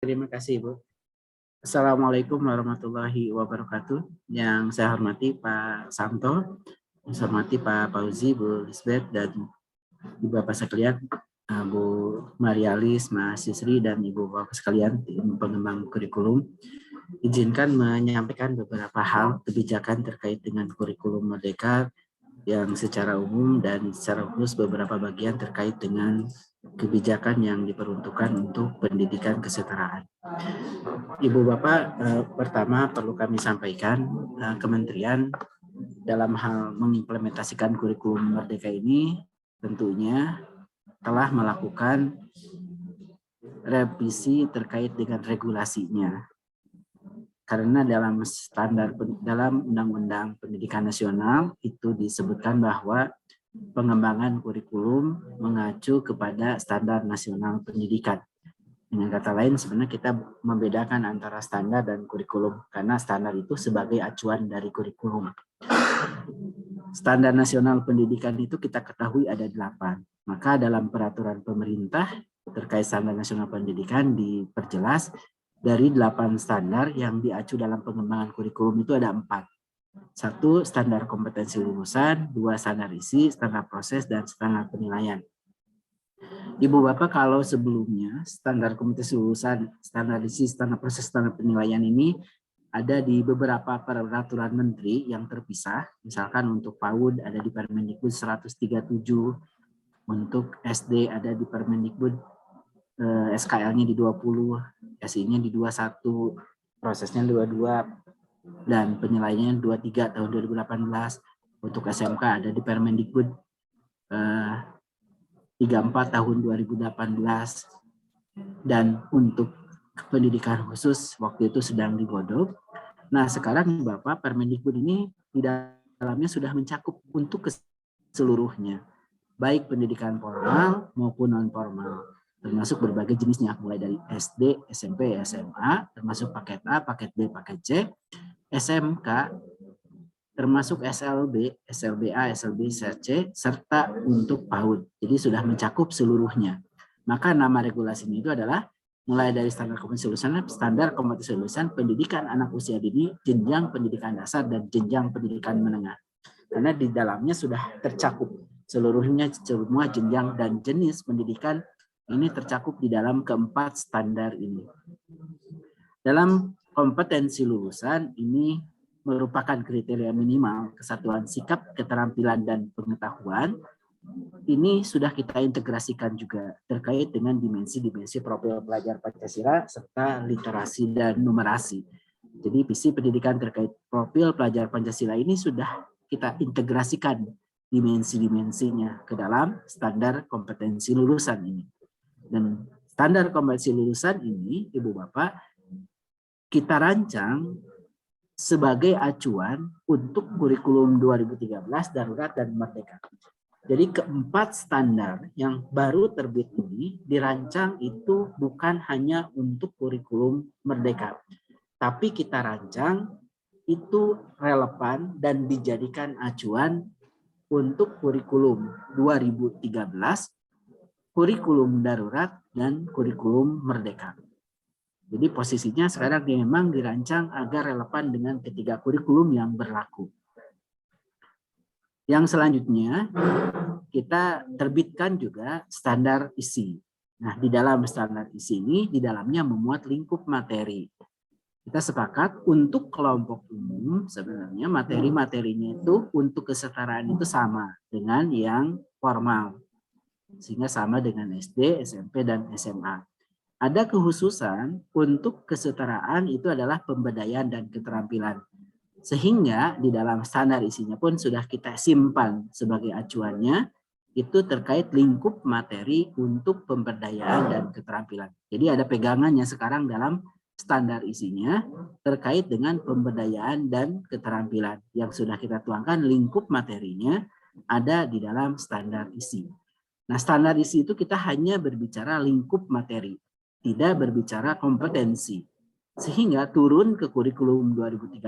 Terima kasih, Ibu. Assalamualaikum warahmatullahi wabarakatuh. Yang saya hormati Pak Santo, yang saya hormati Pak Fauzi, Bu Lisbeth, dan Ibu Bapak sekalian, Bu Marialis, Mas Yusri, dan Ibu Bapak sekalian, tim pengembang kurikulum. Izinkan menyampaikan beberapa hal kebijakan terkait dengan kurikulum Merdeka yang secara umum dan secara khusus beberapa bagian terkait dengan kebijakan yang diperuntukkan untuk pendidikan kesetaraan. Ibu Bapak, pertama perlu kami sampaikan, Kementerian dalam hal mengimplementasikan kurikulum Merdeka ini tentunya telah melakukan revisi terkait dengan regulasinya. Karena dalam Undang-Undang Pendidikan Nasional itu disebutkan bahwa pengembangan kurikulum mengacu kepada standar nasional pendidikan. Dengan kata lain, sebenarnya kita membedakan antara standar dan kurikulum, karena standar itu sebagai acuan dari kurikulum. Standar nasional pendidikan itu kita ketahui ada 8. Maka dalam peraturan pemerintah terkait standar nasional pendidikan diperjelas dari 8 standar yang diacu dalam pengembangan kurikulum itu ada 4. 1, standar kompetensi lulusan, 2, standar isi, standar proses, dan standar penilaian. Ibu Bapak, kalau sebelumnya standar kompetensi lulusan, standar isi, standar proses, standar penilaian ini ada di beberapa peraturan menteri yang terpisah. Misalkan untuk PAUD ada di Permendikbud 137, untuk SD ada di Permendikbud SKL-nya di 20, SI-nya di 21, prosesnya 22, dan penilaiannya 23 tahun 2018. Untuk SMK ada di Permendikbud 34 tahun 2018. Dan untuk pendidikan khusus waktu itu sedang digodok. Nah, sekarang Bapak, Permendikbud ini di dalamnya sudah mencakup untuk seluruhnya, baik pendidikan formal maupun non formal, termasuk berbagai jenisnya, mulai dari SD, SMP, SMA, termasuk paket A, paket B, paket C, SMK, termasuk SLB, SLBA, SLB, SLC, serta untuk PAUD. Jadi sudah mencakup seluruhnya. Maka nama regulasinya itu adalah mulai dari standar kompetensi lulusan pendidikan anak usia dini, jenjang pendidikan dasar, dan jenjang pendidikan menengah. Karena di dalamnya sudah tercakup seluruhnya, semua jenjang dan jenis pendidikan ini tercakup di dalam keempat standar ini. Dalam kompetensi lulusan ini merupakan kriteria minimal kesatuan sikap, keterampilan, dan pengetahuan. Ini sudah kita integrasikan juga terkait dengan dimensi-dimensi profil pelajar Pancasila serta literasi dan numerasi. Jadi visi pendidikan terkait profil pelajar Pancasila ini sudah kita integrasikan dimensi-dimensinya ke dalam standar kompetensi lulusan ini. Dan standar kompetensi lulusan ini, Ibu Bapak, kita rancang sebagai acuan untuk kurikulum 2013 darurat dan merdeka. Jadi keempat standar yang baru terbit ini dirancang itu bukan hanya untuk kurikulum merdeka, tapi kita rancang itu relevan dan dijadikan acuan untuk kurikulum 2013, kurikulum darurat, dan kurikulum merdeka. Jadi posisinya sekarang memang dirancang agar relevan dengan ketiga kurikulum yang berlaku. Yang selanjutnya kita terbitkan juga standar isi. Nah, di dalam standar isi ini di dalamnya memuat lingkup materi. Kita sepakat untuk kelompok umum sebenarnya materi-materinya itu untuk kesetaraan itu sama dengan yang formal. Sehingga sama dengan SD, SMP, dan SMA. Ada kekhususan untuk kesetaraan itu adalah pemberdayaan dan keterampilan. Sehingga di dalam standar isinya pun sudah kita simpan sebagai acuannya itu terkait lingkup materi untuk pemberdayaan dan keterampilan. Jadi ada pegangannya sekarang dalam standar isinya terkait dengan pemberdayaan dan keterampilan yang sudah kita tuangkan lingkup materinya ada di dalam standar isi. Nah, standar isi itu kita hanya berbicara lingkup materi, tidak berbicara kompetensi. Sehingga turun ke kurikulum 2013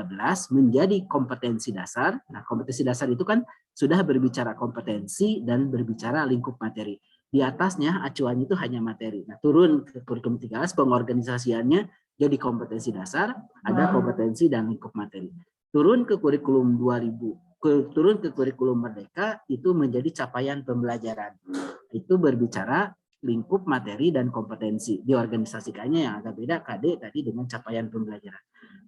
menjadi kompetensi dasar. Nah, kompetensi dasar itu kan sudah berbicara kompetensi dan berbicara lingkup materi. Di atasnya acuannya itu hanya materi. Nah, turun ke kurikulum 13 pengorganisasiannya jadi kompetensi dasar, ada kompetensi dan lingkup materi. Turun ke kurikulum 2000, turun ke kurikulum Merdeka itu menjadi capaian pembelajaran. Itu berbicara lingkup materi dan kompetensi. Diorganisasikannya yang agak beda KD tadi dengan capaian pembelajaran.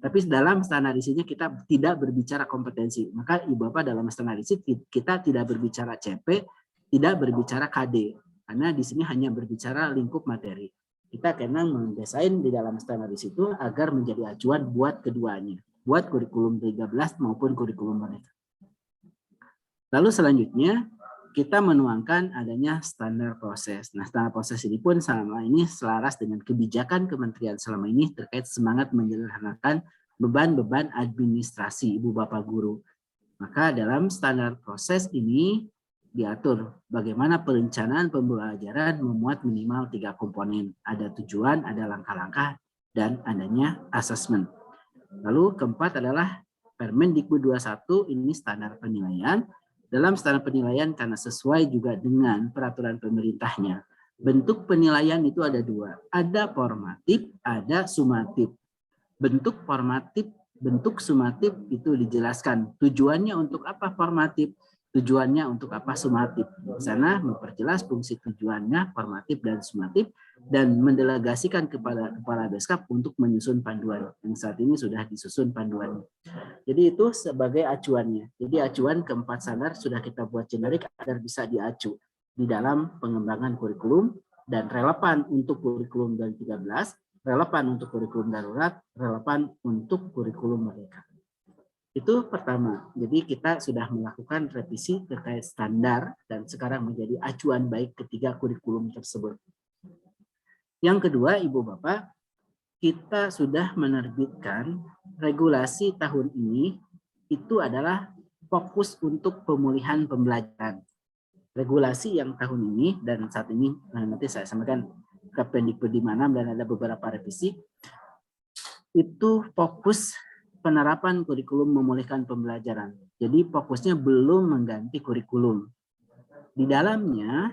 Tapi dalam standarisasinya kita tidak berbicara kompetensi. Maka Ibu Bapak dalam standarisasi kita tidak berbicara CP, tidak berbicara KD. Karena di sini hanya berbicara lingkup materi. Kita karena mendesain di dalam standaris itu agar menjadi acuan buat keduanya. Buat kurikulum 13 maupun kurikulum Merdeka. Lalu selanjutnya kita menuangkan adanya standar proses. Nah, standar proses ini pun selama ini selaras dengan kebijakan kementerian selama ini terkait semangat menyederhanakan beban-beban administrasi Ibu Bapak Guru. Maka dalam standar proses ini diatur bagaimana perencanaan pembelajaran memuat minimal 3 komponen. Ada tujuan, ada langkah-langkah, dan adanya asesmen. Lalu keempat adalah Permendikbud 21, ini standar penilaian. Dalam standar penilaian karena sesuai juga dengan peraturan pemerintahnya. Bentuk penilaian itu ada 2. Ada formatif, ada sumatif. Bentuk formatif, bentuk sumatif itu dijelaskan. Tujuannya untuk apa formatif? Tujuannya untuk apa sumatif? Di sana memperjelas fungsi tujuannya formatif dan sumatif dan mendelegasikan kepada kepala Beskap untuk menyusun panduan. Yang saat ini sudah disusun panduannya. Jadi itu sebagai acuannya. Jadi acuan keempat standar sudah kita buat generik agar bisa diacu di dalam pengembangan kurikulum dan relevan untuk kurikulum 2013, relevan untuk kurikulum darurat, relevan untuk kurikulum Merdeka. Itu pertama. Jadi kita sudah melakukan revisi terkait standar dan sekarang menjadi acuan baik ketiga kurikulum tersebut. Yang kedua, Ibu Bapak, kita sudah menerbitkan regulasi tahun ini itu adalah fokus untuk pemulihan pembelajaran. Regulasi yang tahun ini dan saat ini nanti saya sampaikan Kependikbud 56 dan ada beberapa revisi itu fokus penerapan kurikulum memulihkan pembelajaran. Jadi fokusnya belum mengganti kurikulum. Di dalamnya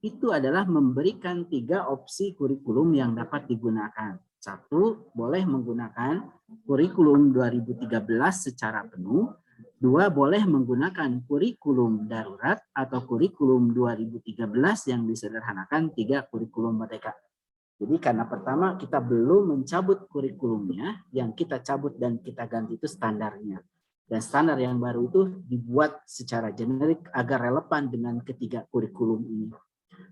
itu adalah memberikan 3 opsi kurikulum yang dapat digunakan. 1, boleh menggunakan kurikulum 2013 secara penuh. 2, boleh menggunakan kurikulum darurat atau kurikulum 2013 yang disederhanakan. 3, kurikulum Merdeka. Jadi karena pertama kita belum mencabut kurikulumnya, yang kita cabut dan kita ganti itu standarnya. Dan standar yang baru itu dibuat secara generik agar relevan dengan ketiga kurikulum ini.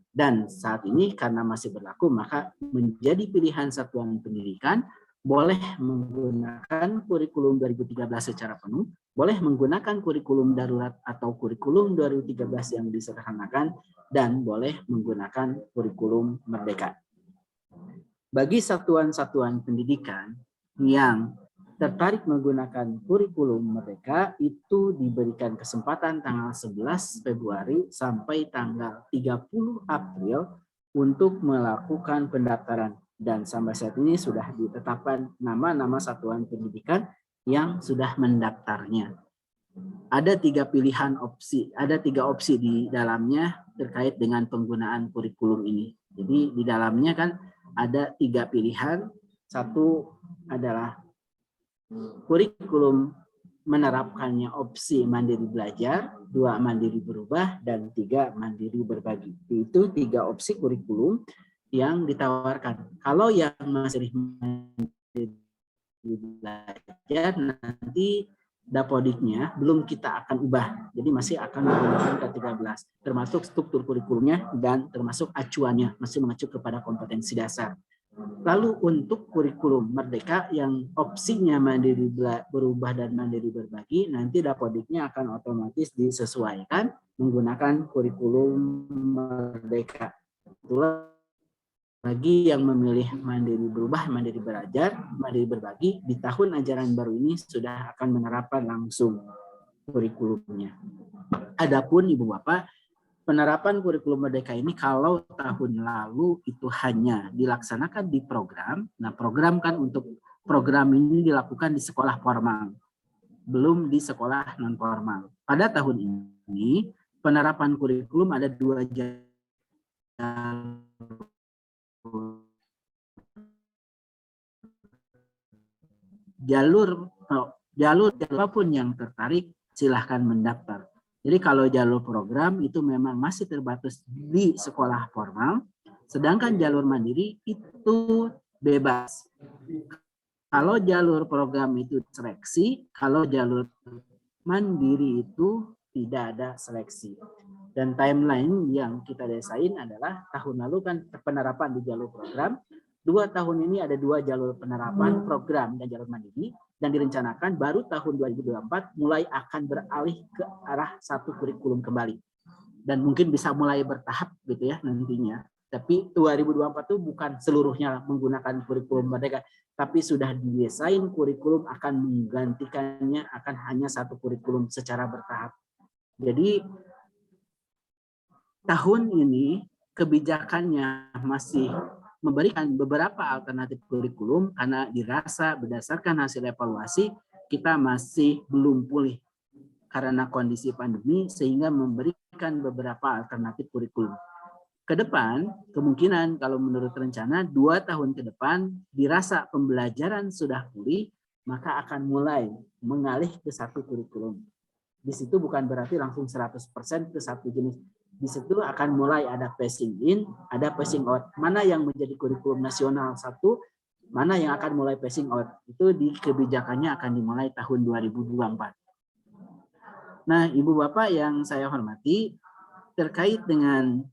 Dan saat ini karena masih berlaku, maka menjadi pilihan satuan pendidikan boleh menggunakan kurikulum 2013 secara penuh, boleh menggunakan kurikulum darurat atau kurikulum 2013 yang disederhanakan, dan boleh menggunakan kurikulum Merdeka. Bagi satuan-satuan pendidikan yang tertarik menggunakan kurikulum Merdeka itu diberikan kesempatan tanggal 11 Februari sampai tanggal 30 April untuk melakukan pendaftaran. Dan sampai saat ini sudah ditetapkan nama-nama satuan pendidikan yang sudah mendaftarnya. Ada 3 pilihan opsi, ada 3 opsi di dalamnya terkait dengan penggunaan kurikulum ini. Jadi di dalamnya kan ada 3 pilihan. 1 adalah kurikulum menerapkannya opsi mandiri belajar, 2 mandiri berubah, dan 3 mandiri berbagi. Itu 3 opsi kurikulum yang ditawarkan. Kalau yang masih mandiri belajar nanti dapodiknya belum kita akan ubah. Jadi masih akan menggunakan K13, termasuk struktur kurikulumnya dan termasuk acuannya masih mengacu kepada kompetensi dasar. Lalu untuk kurikulum Merdeka yang opsinya mandiri berubah dan mandiri berbagi, nanti dapodiknya akan otomatis disesuaikan menggunakan kurikulum Merdeka. Itulah bagi yang memilih mandiri berubah, mandiri belajar, mandiri berbagi, di tahun ajaran baru ini sudah akan menerapkan langsung kurikulumnya. Adapun Ibu Bapak, penerapan kurikulum Merdeka ini kalau tahun lalu itu hanya dilaksanakan di program. Nah, program kan untuk program ini dilakukan di sekolah formal, belum di sekolah non formal. Pada tahun ini penerapan kurikulum ada 2 jalur jalur apapun yang tertarik silahkan mendaftar. Jadi kalau jalur program itu memang masih terbatas di sekolah formal, sedangkan jalur mandiri itu bebas. Kalau jalur program itu seleksi, kalau jalur mandiri itu tidak ada seleksi. Dan timeline yang kita desain adalah tahun lalu kan penerapan di jalur program, 2 tahun ini ada 2 jalur penerapan program dan jalur mandiri, dan direncanakan baru tahun 2024 mulai akan beralih ke arah satu kurikulum kembali. Dan mungkin bisa mulai bertahap gitu ya nantinya. Tapi 2024 itu bukan seluruhnya menggunakan kurikulum Merdeka, tapi sudah didesain kurikulum akan menggantikannya akan hanya satu kurikulum secara bertahap. Jadi tahun ini kebijakannya masih memberikan beberapa alternatif kurikulum karena dirasa berdasarkan hasil evaluasi kita masih belum pulih karena kondisi pandemi sehingga memberikan beberapa alternatif kurikulum. Ke depan, kemungkinan kalau menurut rencana 2 tahun ke depan dirasa pembelajaran sudah pulih, maka akan mulai mengalih ke satu kurikulum. Di situ bukan berarti langsung 100% ke satu jenis. Di situ akan mulai ada phasing in, ada phasing out. Mana yang menjadi kurikulum nasional satu, mana yang akan mulai phasing out. Itu di kebijakannya akan dimulai tahun 2024. Nah, Ibu Bapak yang saya hormati, terkait dengan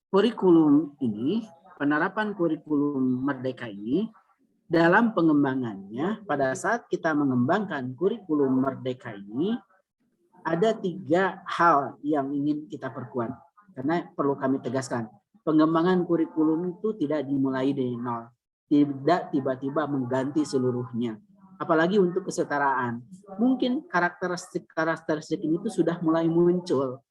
kurikulum ini, penerapan kurikulum Merdeka ini, dalam pengembangannya, pada saat kita mengembangkan kurikulum Merdeka ini, ada 3 hal yang ingin kita perkuat. Karena perlu kami tegaskan, pengembangan kurikulum itu tidak dimulai dari nol. Tidak tiba-tiba mengganti seluruhnya. Apalagi untuk kesetaraan. Mungkin karakteristik ini itu sudah mulai muncul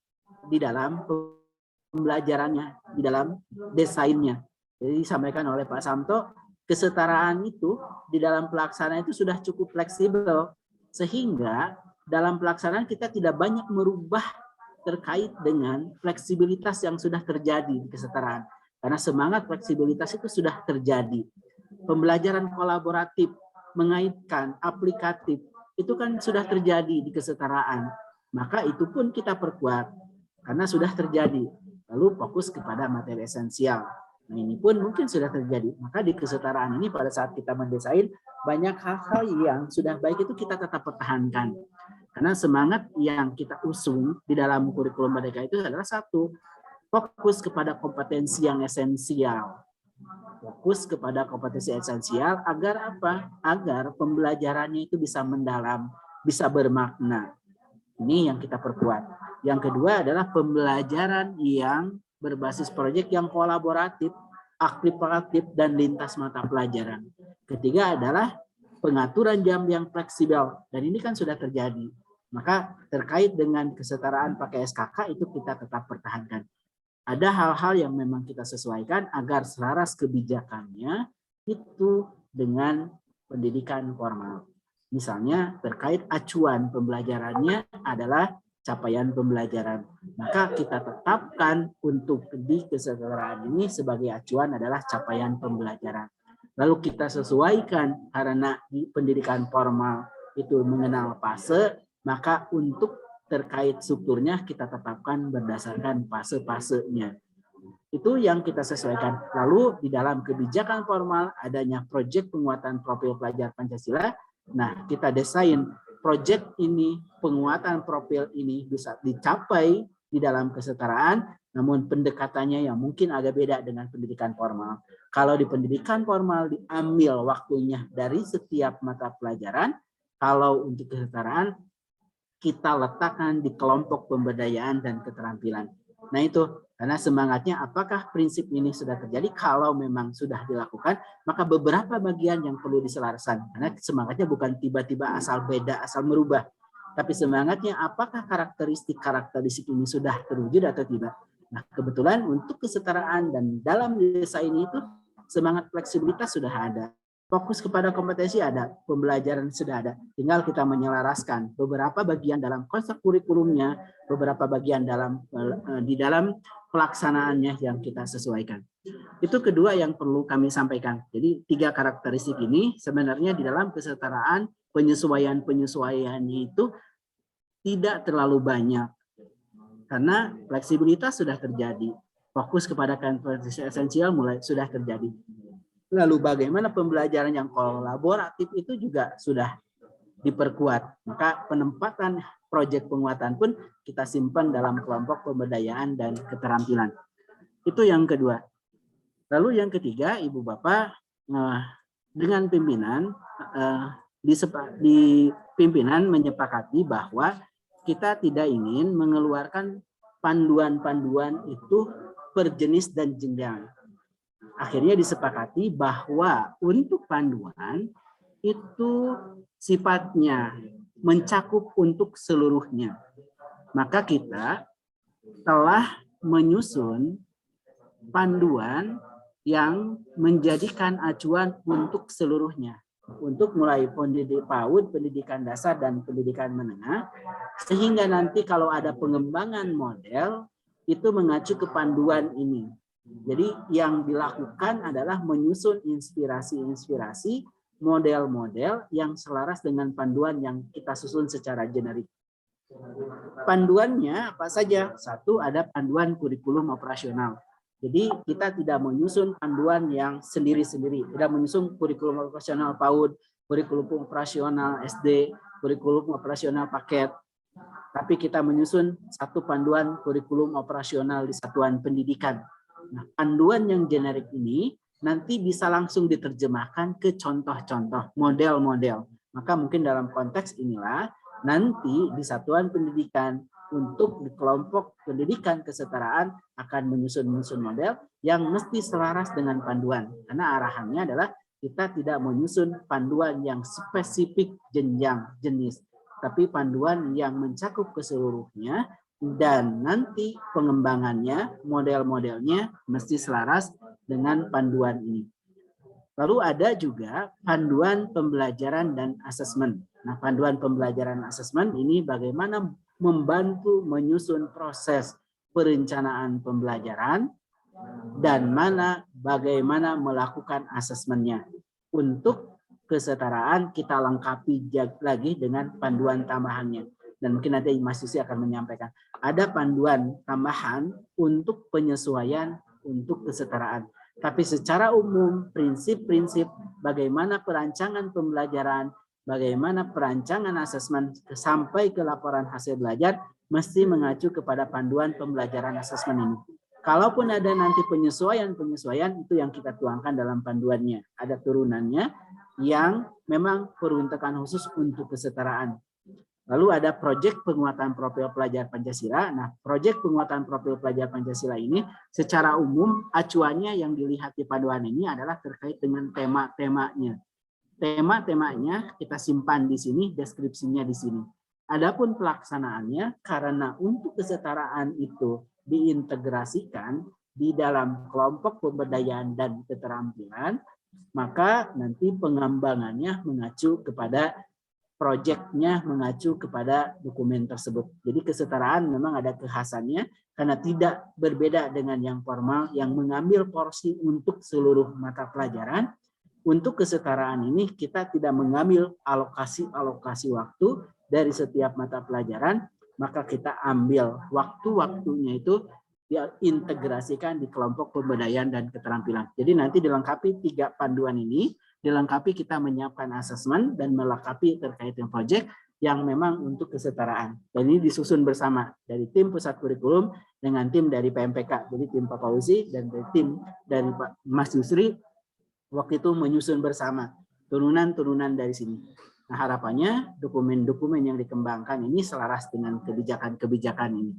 di dalam pembelajarannya, di dalam desainnya. Jadi disampaikan oleh Pak Samto, kesetaraan itu di dalam pelaksanaan itu sudah cukup fleksibel. Sehingga dalam pelaksanaan kita tidak banyak merubah terkait dengan fleksibilitas yang sudah terjadi di kesetaraan. Karena semangat fleksibilitas itu sudah terjadi. Pembelajaran kolaboratif, mengaitkan, aplikatif, itu kan sudah terjadi di kesetaraan. Maka itu pun kita perkuat, karena sudah terjadi. Lalu fokus kepada materi esensial. Nah ini pun mungkin sudah terjadi. Maka di kesetaraan ini pada saat kita mendesain, banyak hal-hal yang sudah baik itu kita tetap pertahankan. Karena semangat yang kita usung di dalam kurikulum Merdeka itu adalah satu, fokus kepada kompetensi yang esensial. Fokus kepada kompetensi esensial agar apa? Agar pembelajarannya itu bisa mendalam, bisa bermakna. Ini yang kita perkuat. Yang kedua adalah pembelajaran yang berbasis proyek yang kolaboratif, aplikatif, dan lintas mata pelajaran. Ketiga adalah pengaturan jam yang fleksibel. Dan ini kan sudah terjadi. Maka terkait dengan kesetaraan pakai SKK itu kita tetap pertahankan. Ada hal-hal yang memang kita sesuaikan agar selaras kebijakannya itu dengan pendidikan formal. Misalnya terkait acuan pembelajarannya adalah capaian pembelajaran. Maka kita tetapkan untuk di kesetaraan ini sebagai acuan adalah capaian pembelajaran. Lalu kita sesuaikan karena di pendidikan formal itu mengenal fase, maka untuk terkait strukturnya kita tetapkan berdasarkan fase-fasenya. Itu yang kita sesuaikan. Lalu di dalam kebijakan formal adanya proyek penguatan profil pelajar Pancasila. Nah, kita desain proyek ini, penguatan profil ini bisa dicapai di dalam kesetaraan, namun pendekatannya yang mungkin agak beda dengan pendidikan formal. Kalau di pendidikan formal diambil waktunya dari setiap mata pelajaran, kalau untuk kesetaraan kita letakkan di kelompok pemberdayaan dan keterampilan. Nah itu, karena semangatnya apakah prinsip ini sudah terjadi, kalau memang sudah dilakukan, maka beberapa bagian yang perlu diselaraskan. Karena semangatnya bukan tiba-tiba asal beda, asal merubah. Tapi semangatnya apakah karakteristik ini sudah terwujud atau tidak. Nah kebetulan untuk kesetaraan dan dalam desa ini itu semangat fleksibilitas sudah ada. Fokus kepada kompetensi ada, pembelajaran sudah ada. Tinggal kita menyelaraskan beberapa bagian dalam konsep kurikulumnya, beberapa bagian di dalam pelaksanaannya yang kita sesuaikan. Itu kedua yang perlu kami sampaikan. Jadi 3 karakteristik ini sebenarnya di dalam kesetaraan penyesuaiannya itu tidak terlalu banyak. Karena fleksibilitas sudah terjadi. Fokus kepada kompetensi esensial mulai sudah terjadi. Lalu bagaimana pembelajaran yang kolaboratif itu juga sudah diperkuat. Maka penempatan proyek penguatan pun kita simpan dalam kelompok pemberdayaan dan keterampilan. Itu yang kedua. Lalu yang ketiga, Ibu Bapak, dengan pimpinan, di pimpinan menyepakati bahwa kita tidak ingin mengeluarkan panduan-panduan itu per jenis dan jenjang. Akhirnya disepakati bahwa untuk panduan itu sifatnya mencakup untuk seluruhnya. Maka kita telah menyusun panduan yang menjadikan acuan untuk seluruhnya. Untuk mulai pendidik PAUD, pendidikan dasar, dan pendidikan menengah. Sehingga nanti kalau ada pengembangan model, itu mengacu ke panduan ini. Jadi yang dilakukan adalah menyusun inspirasi-inspirasi, model-model yang selaras dengan panduan yang kita susun secara generik. Panduannya apa saja? Satu, ada panduan kurikulum operasional. Jadi kita tidak menyusun panduan yang sendiri-sendiri. Tidak menyusun kurikulum operasional PAUD, kurikulum operasional SD, kurikulum operasional paket. Tapi kita menyusun satu panduan kurikulum operasional di satuan pendidikan. Nah, panduan yang generik ini nanti bisa langsung diterjemahkan ke contoh-contoh, model-model. Maka mungkin dalam konteks inilah nanti di satuan pendidikan untuk di kelompok pendidikan kesetaraan akan menyusun model yang mesti selaras dengan panduan. Karena arahannya adalah kita tidak menyusun panduan yang spesifik jenjang jenis, tapi panduan yang mencakup keseluruhnya. Dan nanti pengembangannya, model-modelnya mesti selaras dengan panduan ini. Lalu ada juga panduan pembelajaran dan asesmen. Nah, panduan pembelajaran asesmen ini bagaimana membantu menyusun proses perencanaan pembelajaran dan bagaimana melakukan asesmennya. Untuk kesetaraan kita lengkapi lagi dengan panduan tambahannya. Dan mungkin nanti Mas Yusi akan menyampaikan. Ada panduan tambahan untuk penyesuaian untuk kesetaraan. Tapi secara umum, prinsip-prinsip bagaimana perancangan pembelajaran, bagaimana perancangan asesmen sampai ke laporan hasil belajar, mesti mengacu kepada panduan pembelajaran asesmen ini. Kalaupun ada nanti penyesuaian itu yang kita tuangkan dalam panduannya. Ada turunannya yang memang peruntukan khusus untuk kesetaraan. Lalu ada proyek penguatan profil pelajar Pancasila. Nah, proyek penguatan profil pelajar Pancasila ini secara umum acuannya yang dilihat di panduan ini adalah terkait dengan tema-temanya. Tema-temanya kita simpan di sini, deskripsinya di sini. Adapun pelaksanaannya karena untuk kesetaraan itu diintegrasikan di dalam kelompok pemberdayaan dan keterampilan, maka nanti pengembangannya mengacu kepada proyeknya, mengacu kepada dokumen tersebut. Jadi kesetaraan memang ada kekhasannya karena tidak berbeda dengan yang formal yang mengambil porsi untuk seluruh mata pelajaran. Untuk kesetaraan ini kita tidak mengambil alokasi waktu dari setiap mata pelajaran, maka kita ambil waktu-waktunya itu diintegrasikan di kelompok pemberdayaan dan keterampilan. Jadi nanti dilengkapi 3 panduan ini, dilengkapi kita menyiapkan asesmen dan melengkapi terkait dengan proyek yang memang untuk kesetaraan. Dan ini disusun bersama dari tim pusat kurikulum dengan tim dari PMPK. Jadi tim Pak Fauzi dan tim dari Pak Mas Yusri waktu itu menyusun bersama turunan-turunan dari sini. Nah, harapannya dokumen-dokumen yang dikembangkan ini selaras dengan kebijakan-kebijakan ini.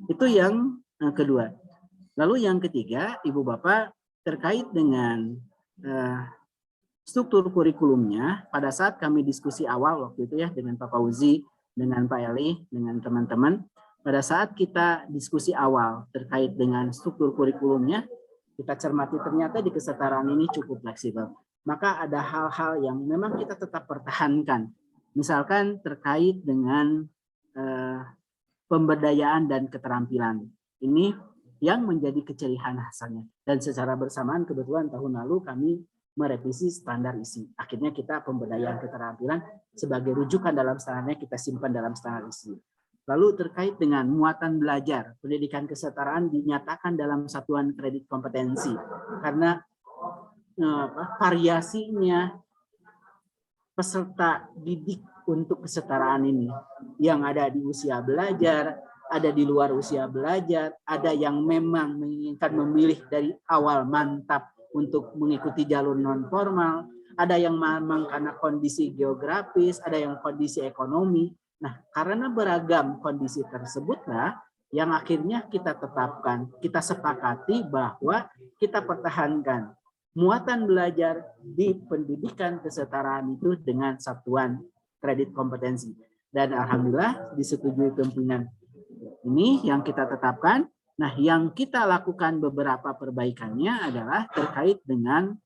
Itu yang kedua. Lalu yang ketiga, Ibu Bapak, terkait dengan struktur kurikulumnya, pada saat kami diskusi awal waktu itu ya dengan Pak Fauzi, dengan Pak Eli, dengan teman-teman, pada saat kita diskusi awal terkait dengan struktur kurikulumnya, kita cermati ternyata di kesetaraan ini cukup fleksibel. maka ada hal-hal yang memang kita tetap pertahankan. Misalkan terkait dengan pemberdayaan dan keterampilan. Ini yang menjadi kecirian khasnya. Dan secara bersamaan kebetulan tahun lalu kami merevisi standar isi. Akhirnya kita pemberdayaan keterampilan sebagai rujukan dalam standarnya kita simpan dalam standar isi. Lalu terkait dengan muatan belajar, pendidikan kesetaraan dinyatakan dalam satuan kredit kompetensi karena variasinya peserta didik untuk kesetaraan ini yang ada di usia belajar, ada di luar usia belajar, ada yang memang menginginkan memilih dari awal mantap untuk mengikuti jalur non formal, ada yang memang karena kondisi geografis, ada yang kondisi ekonomi. Nah, karena beragam kondisi tersebutlah yang akhirnya kita tetapkan, kita sepakati bahwa kita pertahankan muatan belajar di pendidikan kesetaraan itu dengan satuan kredit kompetensi. Dan alhamdulillah disetujui pimpinan. Ini yang kita tetapkan. Nah, yang kita lakukan beberapa perbaikannya adalah terkait dengan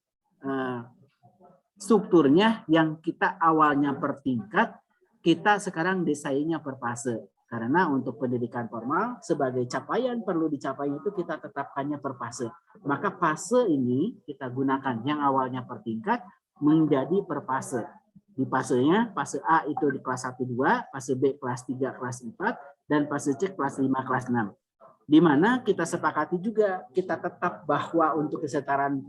strukturnya yang kita awalnya per tingkat, kita sekarang desainnya per fase. Karena untuk pendidikan formal sebagai capaian perlu dicapai itu kita tetapkannya per fase. Maka fase ini kita gunakan yang awalnya per tingkat menjadi per fase. Di fasenya, fase A itu di kelas 1, 2, fase B kelas 3, kelas 4, dan fase C kelas 5, kelas 6. Di mana kita sepakati juga, kita tetap bahwa untuk kesetaraan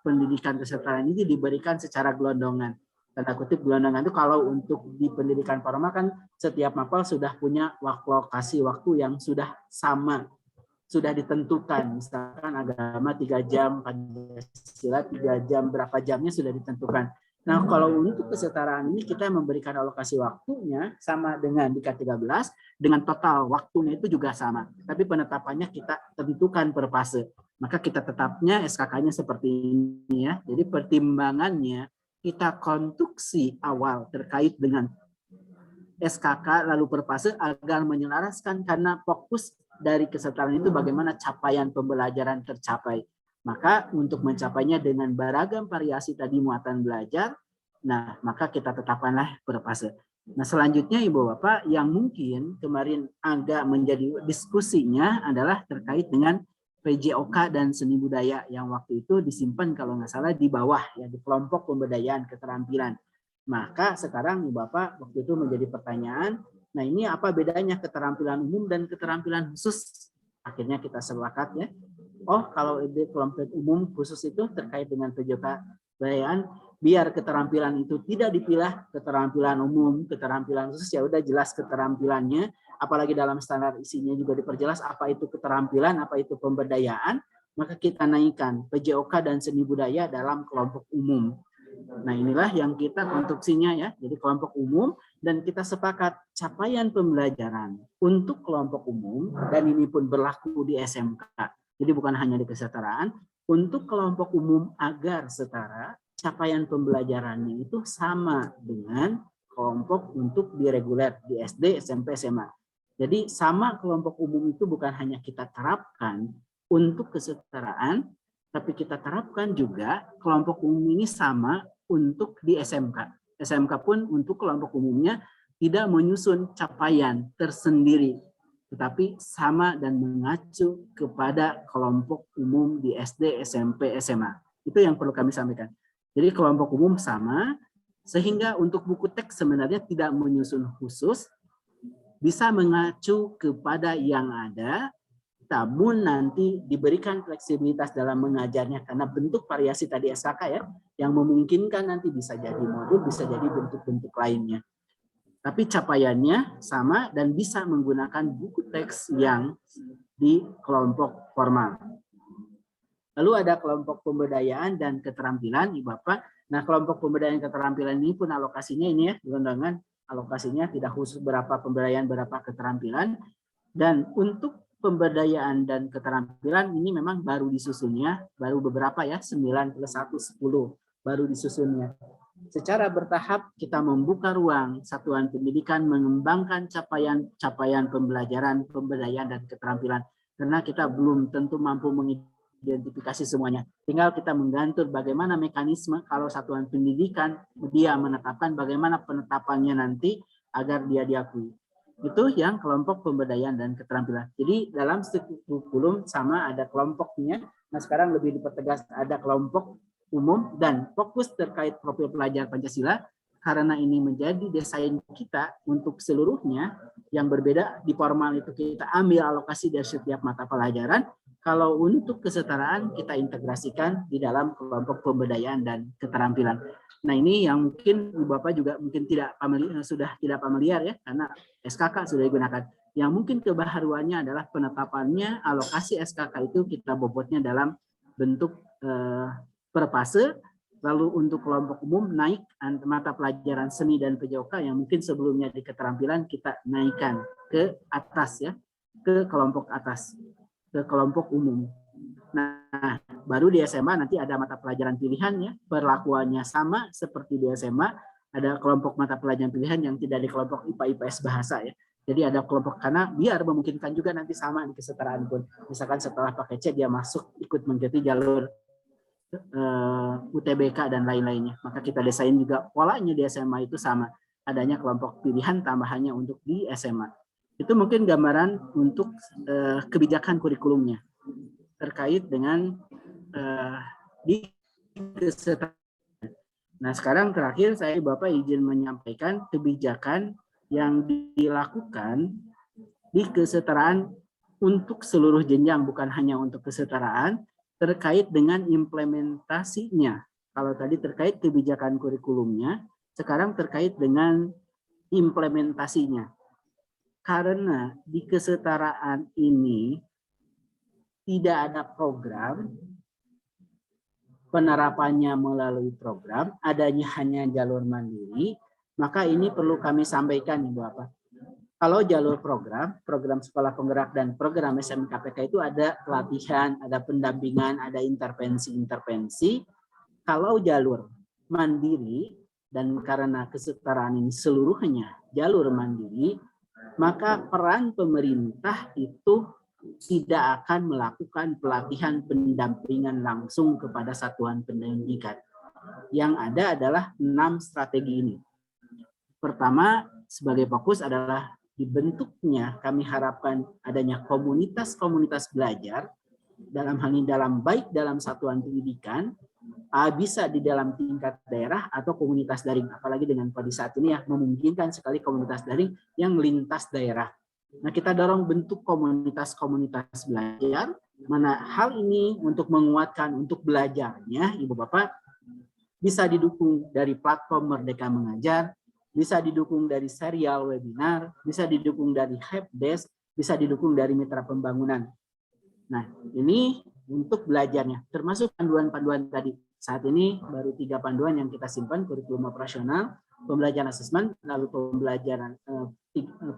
pendidikan kesetaraan ini diberikan secara gelondongan. Tanda kutip gelondongan itu kalau untuk di pendidikan formal kan setiap mapel sudah punya lokasi waktu yang sudah sama, sudah ditentukan. Misalkan agama 3 jam, Pancasila 3 jam, berapa jamnya sudah ditentukan. Nah, kalau untuk kesetaraan ini kita memberikan alokasi waktunya sama dengan di K13, dengan total waktunya itu juga sama. Tapi penetapannya kita tentukan per fase. Maka kita tetapnya SKK-nya seperti ini ya. Jadi pertimbangannya kita konstruksi awal terkait dengan SKK lalu per fase agar menyelaraskan karena fokus dari kesetaraan itu bagaimana capaian pembelajaran tercapai. Maka untuk mencapainya dengan beragam variasi tadi muatan belajar, nah maka kita tetapkanlah per fase. Nah selanjutnya Ibu Bapak yang mungkin kemarin agak menjadi diskusinya adalah terkait dengan PJOK dan seni budaya yang waktu itu disimpan kalau nggak salah di bawah ya di kelompok pemberdayaan keterampilan. Maka sekarang Ibu Bapak waktu itu menjadi pertanyaan, nah ini apa bedanya keterampilan umum dan keterampilan khusus? Akhirnya kita sepakat ya. Oh, kalau di kelompok umum khusus itu terkait dengan PJOK budayaan, biar keterampilan itu tidak dipilah keterampilan umum, keterampilan khusus ya udah jelas keterampilannya, apalagi dalam standar isinya juga diperjelas apa itu keterampilan, apa itu pemberdayaan, maka kita naikkan PJOK dan seni budaya dalam kelompok umum. Nah, inilah yang kita konstruksinya ya. Jadi kelompok umum dan kita sepakat capaian pembelajaran untuk kelompok umum dan ini pun berlaku di SMK. Jadi bukan hanya di kesetaraan, untuk kelompok umum agar setara, capaian pembelajarannya itu sama dengan kelompok untuk di reguler di SD, SMP, SMA. Jadi sama kelompok umum itu bukan hanya kita terapkan untuk kesetaraan, tapi kita terapkan juga kelompok umum ini sama untuk di SMK. SMK pun untuk kelompok umumnya tidak menyusun capaian tersendiri, tetapi sama dan mengacu kepada kelompok umum di SD, SMP, SMA. Itu yang perlu kami sampaikan. Jadi kelompok umum sama, sehingga untuk buku teks sebenarnya tidak menyusun khusus, bisa mengacu kepada yang ada, namun nanti diberikan fleksibilitas dalam mengajarnya karena bentuk variasi tadi SKK ya, yang memungkinkan nanti bisa jadi modul, bisa jadi bentuk-bentuk lainnya. Tapi capaiannya sama dan bisa menggunakan buku teks yang di kelompok formal. Lalu ada kelompok pemberdayaan dan keterampilan, Ibu Bapak. Nah, kelompok pemberdayaan keterampilan ini pun alokasinya ini ya, gelondongan alokasinya tidak khusus berapa pemberdayaan, berapa keterampilan. Dan untuk pemberdayaan dan keterampilan ini memang baru disusunnya, baru beberapa ya, 9 plus 1, 10 baru disusunnya. Secara bertahap kita membuka ruang satuan pendidikan mengembangkan capaian pembelajaran, pemberdayaan dan keterampilan karena kita belum tentu mampu identifikasi semuanya. Tinggal kita menggantung bagaimana mekanisme kalau satuan pendidikan dia menetapkan bagaimana penetapannya nanti agar dia diakui. Itu yang kelompok pemberdayaan dan keterampilan. Jadi dalam kurikulum sama ada kelompoknya. Nah sekarang lebih dipertegas ada kelompok umum dan fokus terkait profil pelajar Pancasila karena ini menjadi desain kita untuk seluruhnya yang berbeda. Di formal itu kita ambil alokasi dari setiap mata pelajaran. Kalau untuk kesetaraan kita integrasikan di dalam kelompok pemberdayaan dan keterampilan. Nah ini yang mungkin Bapak juga mungkin sudah tidak familiar ya karena SKK sudah digunakan. Yang mungkin kebaharuannya adalah penetapannya alokasi SKK itu kita bobotnya dalam bentuk per fase. Lalu untuk kelompok umum naik mata pelajaran seni dan PJOK yang mungkin sebelumnya di keterampilan kita naikkan ke atas ya, ke kelompok atas, ke kelompok umum. Nah, baru di SMA nanti ada mata pelajaran pilihan ya, perlakuannya sama seperti di SMA, ada kelompok mata pelajaran pilihan yang tidak di kelompok IPA IPS bahasa ya. Jadi ada kelompok karena biar memungkinkan juga nanti sama di kesetaraan pun. Misalkan setelah pakai C dia masuk ikut mengikuti jalur UTBK dan lain-lainnya. Maka kita desain juga polanya di SMA itu sama. Adanya kelompok pilihan tambahannya untuk di SMA. Itu mungkin gambaran untuk kebijakan kurikulumnya terkait dengan di kesetaraan. Nah sekarang terakhir saya Bapak izin menyampaikan kebijakan yang dilakukan di kesetaraan untuk seluruh jenjang, bukan hanya untuk kesetaraan, terkait dengan implementasinya. Kalau tadi terkait kebijakan kurikulumnya, sekarang terkait dengan implementasinya. Karena di kesetaraan ini tidak ada program, penerapannya melalui program, adanya hanya jalur mandiri, maka ini perlu kami sampaikan Ibu Bapak. Kalau jalur program sekolah penggerak dan program SMKPK itu ada pelatihan, ada pendampingan, ada intervensi-intervensi. Kalau jalur mandiri dan karena kesetaraan ini seluruhnya jalur mandiri, maka peran pemerintah itu tidak akan melakukan pelatihan pendampingan langsung kepada satuan pendidikan. Yang ada adalah 6 strategi ini. Pertama, sebagai fokus adalah dibentuknya kami harapkan adanya komunitas-komunitas belajar dalam hal ini baik dalam satuan pendidikan, bisa di dalam tingkat daerah atau komunitas daring, apalagi dengan pada saat ini ya memungkinkan sekali komunitas daring yang lintas daerah. Nah kita dorong bentuk komunitas-komunitas belajar, mana hal ini untuk menguatkan untuk belajarnya Ibu Bapak bisa didukung dari platform Merdeka Mengajar, bisa didukung dari serial webinar, bisa didukung dari helpdesk, bisa didukung dari mitra pembangunan. Nah, ini untuk belajarnya, termasuk panduan-panduan tadi. Saat ini baru 3 panduan yang kita simpan, kurikulum operasional, pembelajaran asesmen, lalu pembelajaran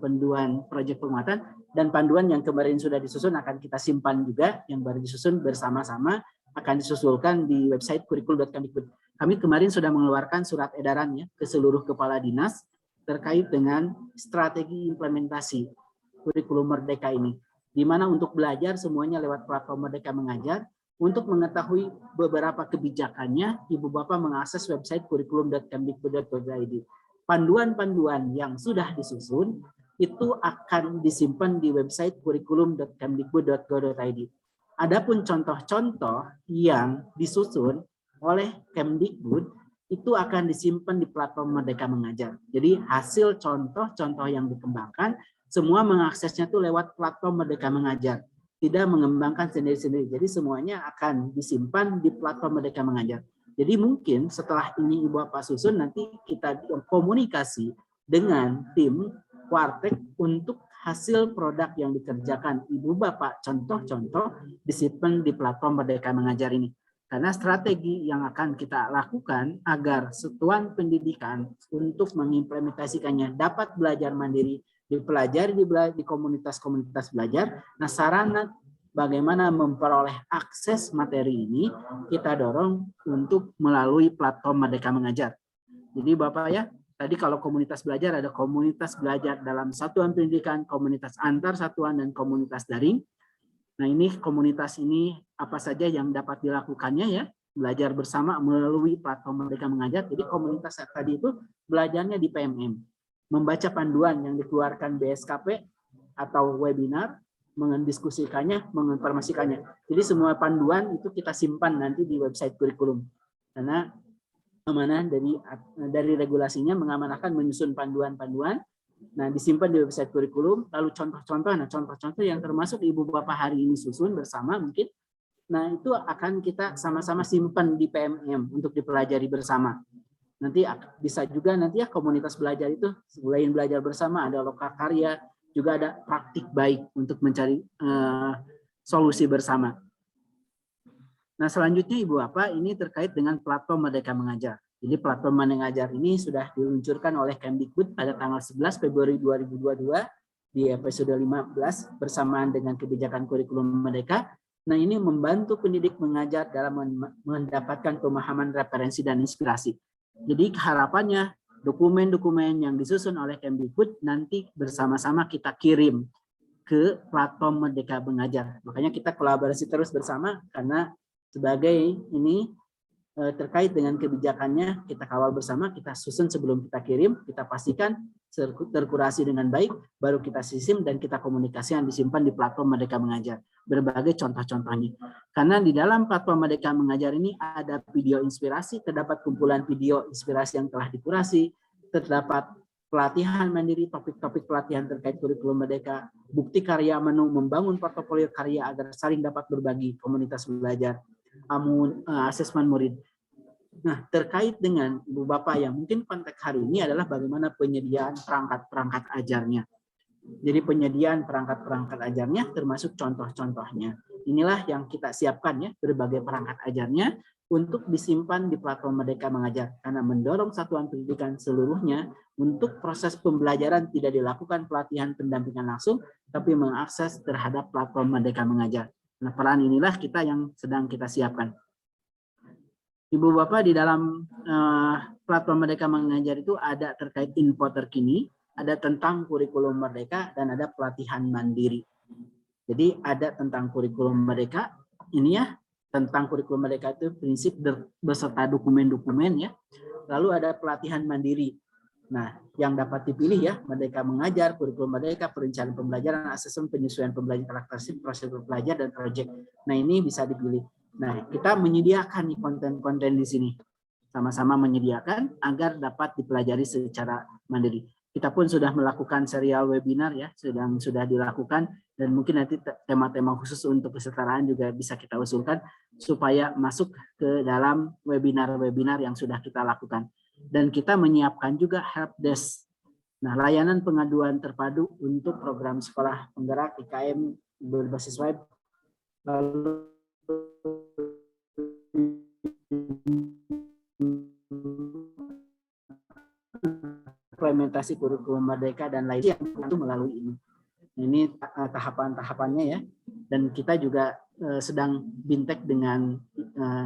panduan proyek penguatan, dan panduan yang kemarin sudah disusun akan kita simpan juga, yang baru disusun bersama-sama, akan disusulkan di website kurikulum.kemdikbud. Kami kemarin sudah mengeluarkan surat edarannya ke seluruh kepala dinas terkait dengan strategi implementasi kurikulum Merdeka ini. Di mana untuk belajar semuanya lewat platform Merdeka Mengajar. Untuk mengetahui beberapa kebijakannya, Ibu Bapak mengakses website kurikulum.kemdikbud.go.id. Panduan-panduan yang sudah disusun itu akan disimpan di website kurikulum.kemdikbud.go.id. Adapun contoh-contoh yang disusun oleh Kemdikbud itu akan disimpan di platform Merdeka Mengajar. Jadi hasil contoh-contoh yang dikembangkan semua mengaksesnya itu lewat platform Merdeka Mengajar, tidak mengembangkan sendiri-sendiri. Jadi semuanya akan disimpan di platform Merdeka Mengajar. Jadi mungkin setelah ini Ibu Bapak susun nanti kita komunikasi dengan tim Wartek untuk hasil produk yang dikerjakan Ibu Bapak, contoh-contoh disimpan di platform Merdeka Mengajar ini. Karena strategi yang akan kita lakukan agar satuan pendidikan untuk mengimplementasikannya dapat belajar mandiri, dipelajari di komunitas-komunitas belajar. Nah, sarana bagaimana memperoleh akses materi ini kita dorong untuk melalui platform Merdeka Mengajar. Jadi Bapak ya, tadi kalau komunitas belajar ada komunitas belajar dalam satuan pendidikan, komunitas antar satuan, dan komunitas daring. Nah, ini komunitas ini apa saja yang dapat dilakukannya ya, belajar bersama melalui platform Merdeka Mengajar. Jadi komunitas tadi itu belajarnya di PMM, membaca panduan yang dikeluarkan BSKP atau webinar, mendiskusikannya, menginformasikannya. Jadi semua panduan itu kita simpan nanti di website kurikulum. Karena amanah dari regulasinya mengamanahkan menyusun panduan-panduan. Nah, disimpan di website kurikulum, lalu contoh-contoh, nah contoh-contoh yang termasuk Ibu Bapak hari ini susun bersama mungkin, nah itu akan kita sama-sama simpan di PMM untuk dipelajari bersama. Nanti bisa juga nanti ya komunitas belajar itu, selain belajar bersama, ada lokakarya, juga ada praktik baik untuk mencari solusi bersama. Nah, selanjutnya Ibu Bapak, ini terkait dengan platform Merdeka Mengajar. Jadi platform Mengajar ini sudah diluncurkan oleh Kemdikbud pada tanggal 11 Februari 2022 di episode 15 bersamaan dengan kebijakan kurikulum Merdeka. Nah, ini membantu pendidik mengajar dalam mendapatkan pemahaman, referensi, dan inspirasi. Jadi harapannya dokumen-dokumen yang disusun oleh Kemdikbud nanti bersama-sama kita kirim ke platform Merdeka Mengajar. Makanya kita kolaborasi terus bersama karena sebagai ini terkait dengan kebijakannya kita kawal bersama, kita susun sebelum kita kirim, kita pastikan terkurasi dengan baik, baru kita sistem dan kita komunikasikan disimpan di platform Merdeka Mengajar. Berbagai contoh-contohnya. Karena di dalam platform Merdeka Mengajar ini ada video inspirasi, terdapat kumpulan video inspirasi yang telah dikurasi, terdapat pelatihan mandiri, topik-topik pelatihan terkait kurikulum Merdeka, bukti karya menu, membangun portofolio karya agar saling dapat berbagi komunitas belajar, asesmen murid. Nah, terkait dengan Ibu Bapak yang mungkin konteks hari ini adalah bagaimana penyediaan perangkat-perangkat ajarnya. Jadi penyediaan perangkat-perangkat ajarnya termasuk contoh-contohnya. Inilah yang kita siapkan ya, berbagai perangkat ajarnya untuk disimpan di platform Merdeka Mengajar. Karena mendorong satuan pendidikan seluruhnya untuk proses pembelajaran tidak dilakukan pelatihan pendampingan langsung, tapi mengakses terhadap platform Merdeka Mengajar. Nah, peran inilah kita yang sedang kita siapkan. Ibu Bapak, di dalam platform Merdeka Mengajar itu ada terkait info terkini, ada tentang kurikulum Merdeka, dan ada pelatihan mandiri. Jadi ada tentang kurikulum Merdeka, ini ya, tentang kurikulum Merdeka itu prinsip beserta dokumen-dokumen ya. Lalu ada pelatihan mandiri. Nah, yang dapat dipilih ya, Merdeka Mengajar, kurikulum Merdeka, perencanaan pembelajaran, asesmen penyesuaian pembelajaran karakteristik, proses belajar, dan proyek. Nah, ini bisa dipilih. Nah, kita menyediakan nih konten-konten di sini. Sama-sama menyediakan agar dapat dipelajari secara mandiri. Kita pun sudah melakukan serial webinar ya, sudah dilakukan, dan mungkin nanti tema-tema khusus untuk kesetaraan juga bisa kita usulkan supaya masuk ke dalam webinar-webinar yang sudah kita lakukan. Dan kita menyiapkan juga helpdesk. Nah, layanan pengaduan terpadu untuk program sekolah penggerak IKM berbasis web, lalu implementasi kurikulum Merdeka dan lainnya yang melalui ini. Ini tahapan-tahapannya ya. Dan kita juga sedang bintek dengan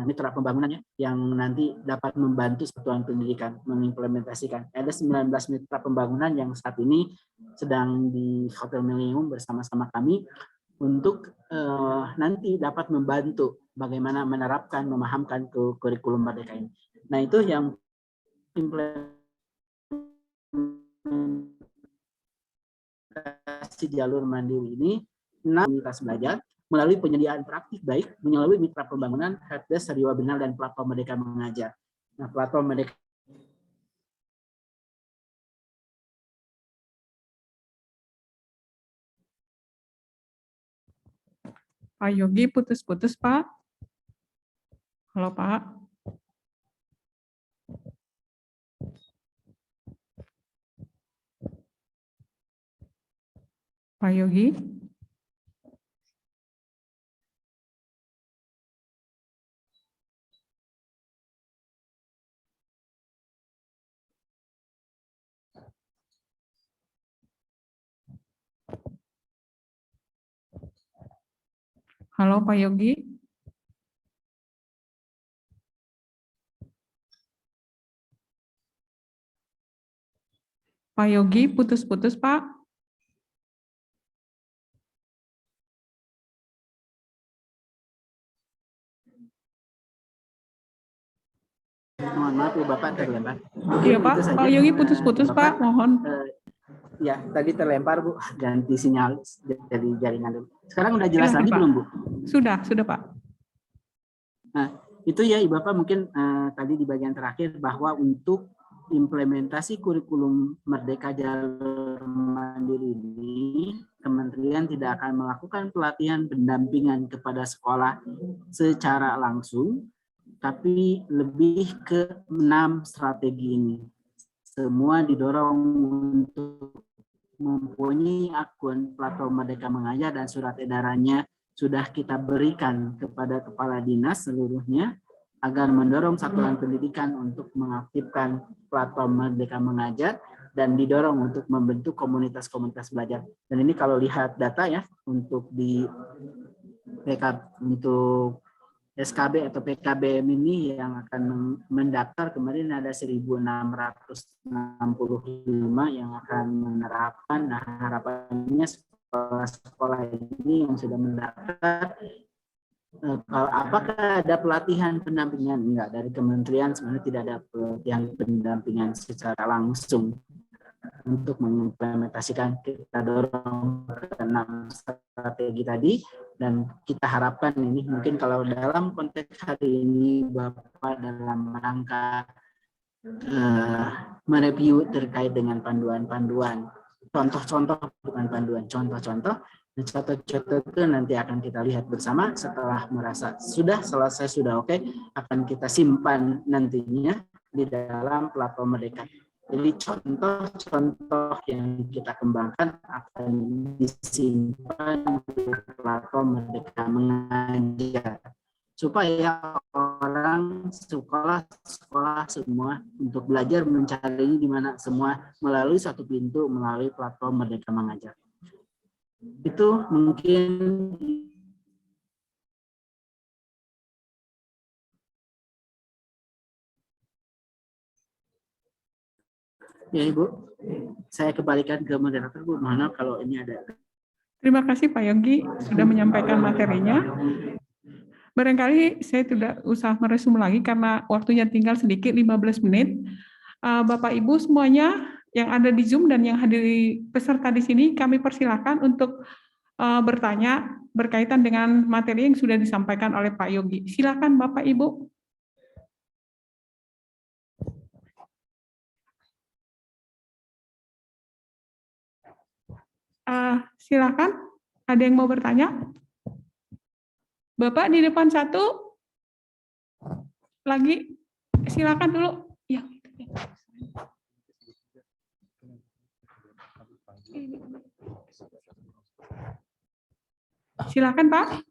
mitra pembangunannya yang nanti dapat membantu satuan pendidikan mengimplementasikan. Ada 19 mitra pembangunan yang saat ini sedang di Hotel Millennium bersama-sama kami untuk nanti dapat membantu bagaimana menerapkan, memahamkan ke kurikulum Merdeka ini. Nah, itu yang implementasi jalur mandiri ini 6 komunitas belajar melalui penyediaan praktik baik, melalui mitra pembangunan, helpdesk, serial webinar, dan platform Merdeka Mengajar. Nah, platform Merdeka Pak Yogi putus-putus, Pak. Halo, Pak. Pak Yogi. Halo, Pak Yogi. Pak Yogi putus-putus, Pak. Mohon maaf Bu, Bapak terlempar. Iya Pak, Itu saja. Pak Yogi putus-putus Pak, mohon. Ya, tadi terlempar Bu, ganti sinyal dari jaringan dulu. Sekarang udah jelas Silakan, lagi Pak. belum Bu? Sudah Pak. Nah, itu ya Ibu Bapak mungkin tadi di bagian terakhir bahwa untuk implementasi kurikulum Merdeka Jalur Mandiri ini, Kementerian tidak akan melakukan pelatihan pendampingan kepada sekolah secara langsung, tapi lebih ke 6 strategi ini. Semua didorong untuk mempunyai akun platform Merdeka Mengajar dan surat edarannya sudah kita berikan kepada kepala dinas seluruhnya agar mendorong satuan pendidikan untuk mengaktifkan platform Merdeka Mengajar dan didorong untuk membentuk komunitas-komunitas belajar. Dan ini kalau lihat data ya untuk di untuk SKB atau PKBM ini yang akan mendaftar kemarin ada 1.665 yang akan menerapkan. Nah, harapannya sekolah-sekolah ini yang sudah mendaftar, apakah ada pelatihan pendampingan? Enggak, dari kementerian sebenarnya tidak ada pelatihan pendampingan secara langsung untuk mengimplementasikan. Kita dorong ke 6 strategi tadi dan kita harapkan ini mungkin kalau dalam konteks hari ini Bapak dalam rangka mereview terkait dengan panduan-panduan, contoh-contoh bukan panduan, contoh-contoh. Dan contoh-contoh itu nanti akan kita lihat bersama setelah merasa sudah selesai, sudah oke, akan kita simpan nantinya di dalam platform Merdeka. Jadi contoh-contoh yang kita kembangkan akan disimpan di platform Merdeka Mengajar supaya orang sekolah semua untuk belajar mencari di mana semua melalui satu pintu, melalui platform Merdeka Mengajar. Itu mungkin ya Ibu, saya kembalikan ke moderator Bu, mana kalau ini ada. Terima kasih Pak Yogi sudah menyampaikan materinya. Barangkali saya tidak usah meresum lagi karena waktunya tinggal sedikit 15 menit. Bapak Ibu semuanya yang ada di Zoom dan yang hadir peserta di sini kami persilakan untuk bertanya berkaitan dengan materi yang sudah disampaikan oleh Pak Yogi. Silakan Bapak Ibu. Silakan, ada yang mau bertanya? Bapak di depan satu, lagi, silakan dulu. Ya. Silakan Pak.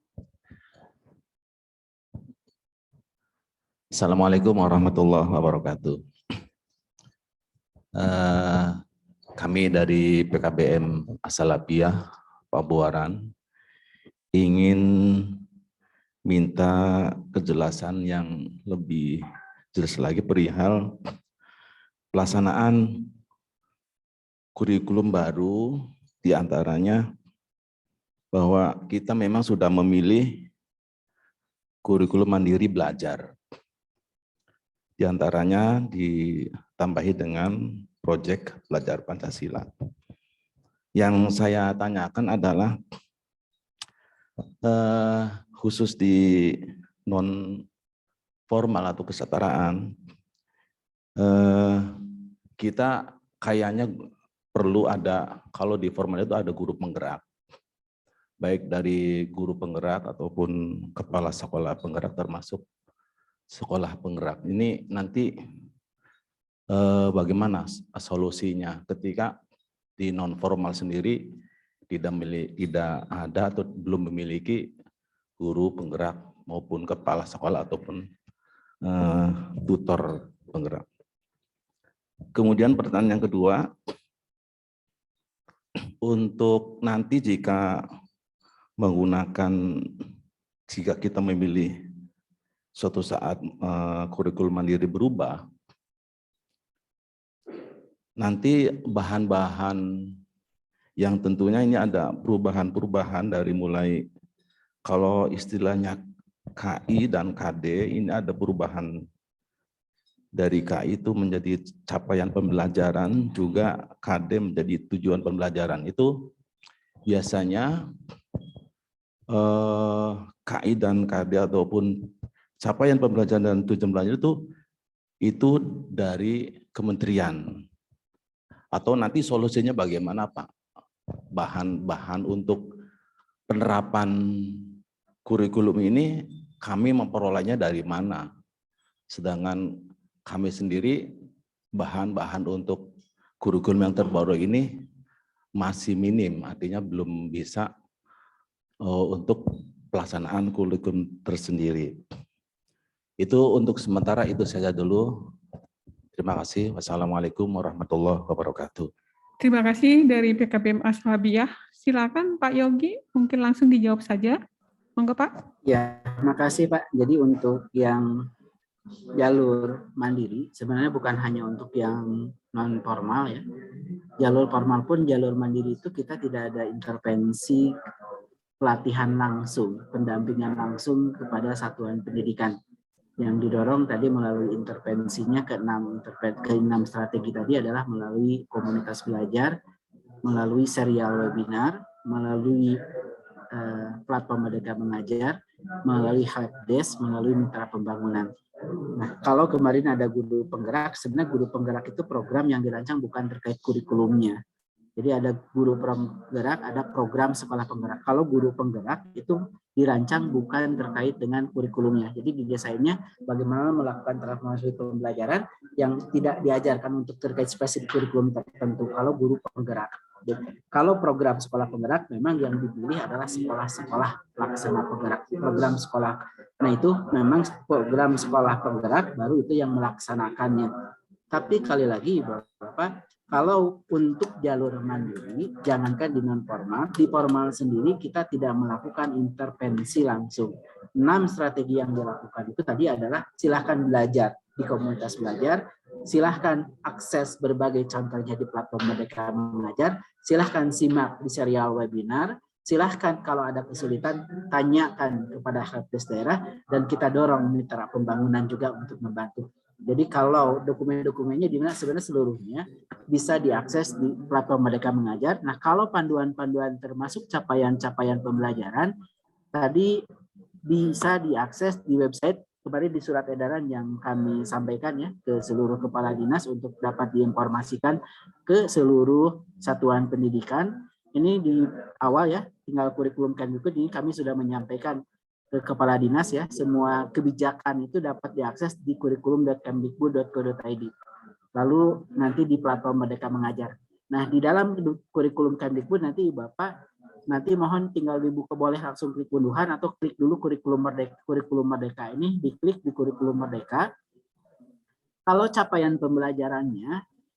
Assalamualaikum warahmatullahi wabarakatuh. Kami dari PKBM As-Salafiyah Pabuaran ingin minta kejelasan yang lebih jelas lagi perihal pelaksanaan kurikulum baru, diantaranya bahwa kita memang sudah memilih kurikulum mandiri belajar. Diantaranya ditambahi dengan proyek belajar Pancasila. Yang saya tanyakan adalah khusus di non formal atau kesetaraan, kita kayaknya perlu ada, kalau di formal itu ada guru penggerak, baik dari guru penggerak ataupun kepala sekolah penggerak termasuk sekolah penggerak. Ini nanti bagaimana solusinya ketika di non formal sendiri tidak ada atau belum memiliki guru penggerak maupun kepala sekolah ataupun tutor penggerak. Kemudian pertanyaan yang kedua, untuk nanti jika kita memilih suatu saat kurikulum mandiri berubah, nanti bahan-bahan yang tentunya ini ada perubahan-perubahan dari mulai, kalau istilahnya KI dan KD, ini ada perubahan dari KI itu menjadi capaian pembelajaran, juga KD menjadi tujuan pembelajaran. Itu biasanya KI dan KD ataupun capaian pembelajaran dan tujuan pembelajaran itu dari kementerian. Atau nanti solusinya bagaimana Pak? Bahan-bahan untuk penerapan kurikulum ini kami memperolehnya dari mana? Sedangkan kami sendiri bahan-bahan untuk kurikulum yang terbaru ini masih minim, artinya belum bisa untuk pelaksanaan kurikulum tersendiri. Itu untuk sementara itu saja dulu. Terima kasih. Wassalamualaikum warahmatullahi wabarakatuh. Terima kasih dari PKBM Ashabiyah. Silakan Pak Yogi, mungkin langsung dijawab saja. Monggo Pak. Ya, terima kasih Pak. Jadi untuk yang jalur mandiri sebenarnya bukan hanya untuk yang non formal ya. Jalur formal pun jalur mandiri itu kita tidak ada intervensi pelatihan langsung, pendampingan langsung kepada satuan pendidikan. Yang didorong tadi melalui intervensinya ke enam strategi tadi adalah melalui komunitas belajar, melalui serial webinar, melalui platform Merdeka Mengajar, melalui helpdesk, melalui mitra pembangunan. Nah, kalau kemarin ada guru penggerak, sebenarnya guru penggerak itu program yang dirancang bukan terkait kurikulumnya. Jadi ada guru penggerak, ada program sekolah penggerak. Kalau guru penggerak itu dirancang bukan terkait dengan kurikulumnya. Jadi didesainnya bagaimana melakukan transformasi pembelajaran yang tidak diajarkan untuk terkait spesifik kurikulum tertentu. Kalau guru penggerak. Kalau program sekolah penggerak memang yang dipilih adalah sekolah-sekolah pelaksana penggerak, program sekolah. Nah itu memang program sekolah penggerak baru itu yang melaksanakannya. Tapi kali lagi Bapak, kalau untuk jalur mandiri, jangankan di non formal, di formal sendiri kita tidak melakukan intervensi langsung. 6 strategi yang dilakukan itu tadi adalah silahkan belajar di komunitas belajar, silahkan akses berbagai contohnya di platform Merdeka Mengajar, silahkan simak di serial webinar, silahkan kalau ada kesulitan tanyakan kepada helpdesk daerah, dan kita dorong mitra pembangunan juga untuk membantu. Jadi kalau dokumen-dokumennya di mana sebenarnya seluruhnya bisa diakses di platform Merdeka Mengajar. Nah kalau panduan-panduan termasuk capaian-capaian pembelajaran tadi bisa diakses di website. Kemarin di surat edaran yang kami sampaikan ya ke seluruh kepala dinas untuk dapat diinformasikan ke seluruh satuan pendidikan. Ini di awal ya, tinggal kurikulum Kemdikbud ini kami sudah menyampaikan ke kepala dinas ya, semua kebijakan itu dapat diakses di kurikulum.kemdikbud.go.id. Lalu nanti di platform Merdeka Mengajar. Nah di dalam kurikulum Kemdikbud nanti Bapak nanti mohon tinggal dibuka, boleh langsung klik unduhan atau klik dulu kurikulum Merdeka ini, diklik di kurikulum Merdeka. Kalau capaian pembelajarannya,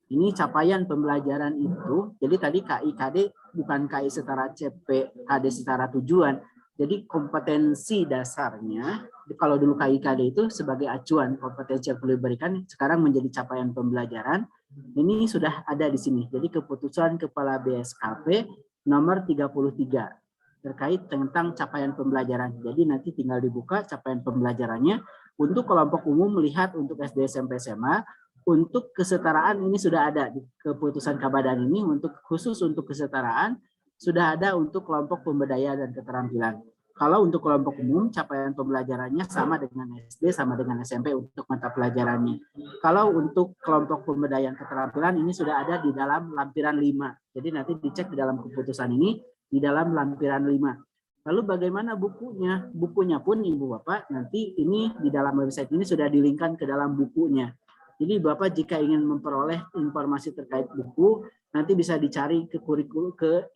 ini capaian pembelajaran itu, jadi tadi KI-KD bukan KI setara CP, KD setara tujuan. Jadi kompetensi dasarnya, kalau dulu KI-KD itu sebagai acuan kompetensi yang perlu diberikan, sekarang menjadi capaian pembelajaran. Ini sudah ada di sini. Jadi keputusan Kepala BSKP nomor 33 terkait tentang capaian pembelajaran. Jadi nanti tinggal dibuka capaian pembelajarannya. Untuk kelompok umum melihat untuk SD, SMP, SMA, untuk kesetaraan ini sudah ada di keputusan Kabadan ini. Untuk khusus untuk kesetaraan sudah ada untuk kelompok pemberdayaan dan keterampilan. Kalau untuk kelompok umum capaian pembelajarannya sama dengan SD, sama dengan SMP untuk mata pelajarannya. Kalau untuk kelompok pemberdayaan keterampilan ini sudah ada di dalam lampiran 5. Jadi nanti dicek di dalam keputusan ini di dalam lampiran 5. Lalu bagaimana bukunya? Bukunya pun Ibu Bapak nanti ini di dalam website ini sudah dilingkan ke dalam bukunya. Jadi Bapak jika ingin memperoleh informasi terkait buku nanti bisa dicari ke kurikulum ke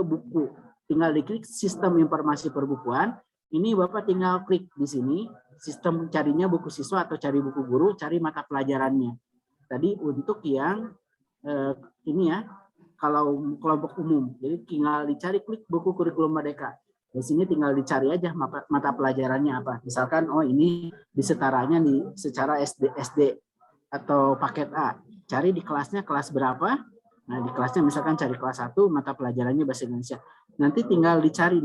buku. Tinggal diklik sistem informasi perbukuan. Ini Bapak tinggal klik di sini sistem carinya buku siswa atau cari buku guru, cari mata pelajarannya. Tadi untuk yang ini ya, kalau kelompok umum. Jadi tinggal dicari klik buku kurikulum Merdeka. Di sini tinggal dicari aja mata pelajarannya apa. Misalkan oh ini disetaranya secara SD atau paket A. Cari di kelasnya kelas berapa. Nah, di kelasnya misalkan cari kelas 1 mata pelajarannya bahasa Indonesia. Nanti tinggal dicari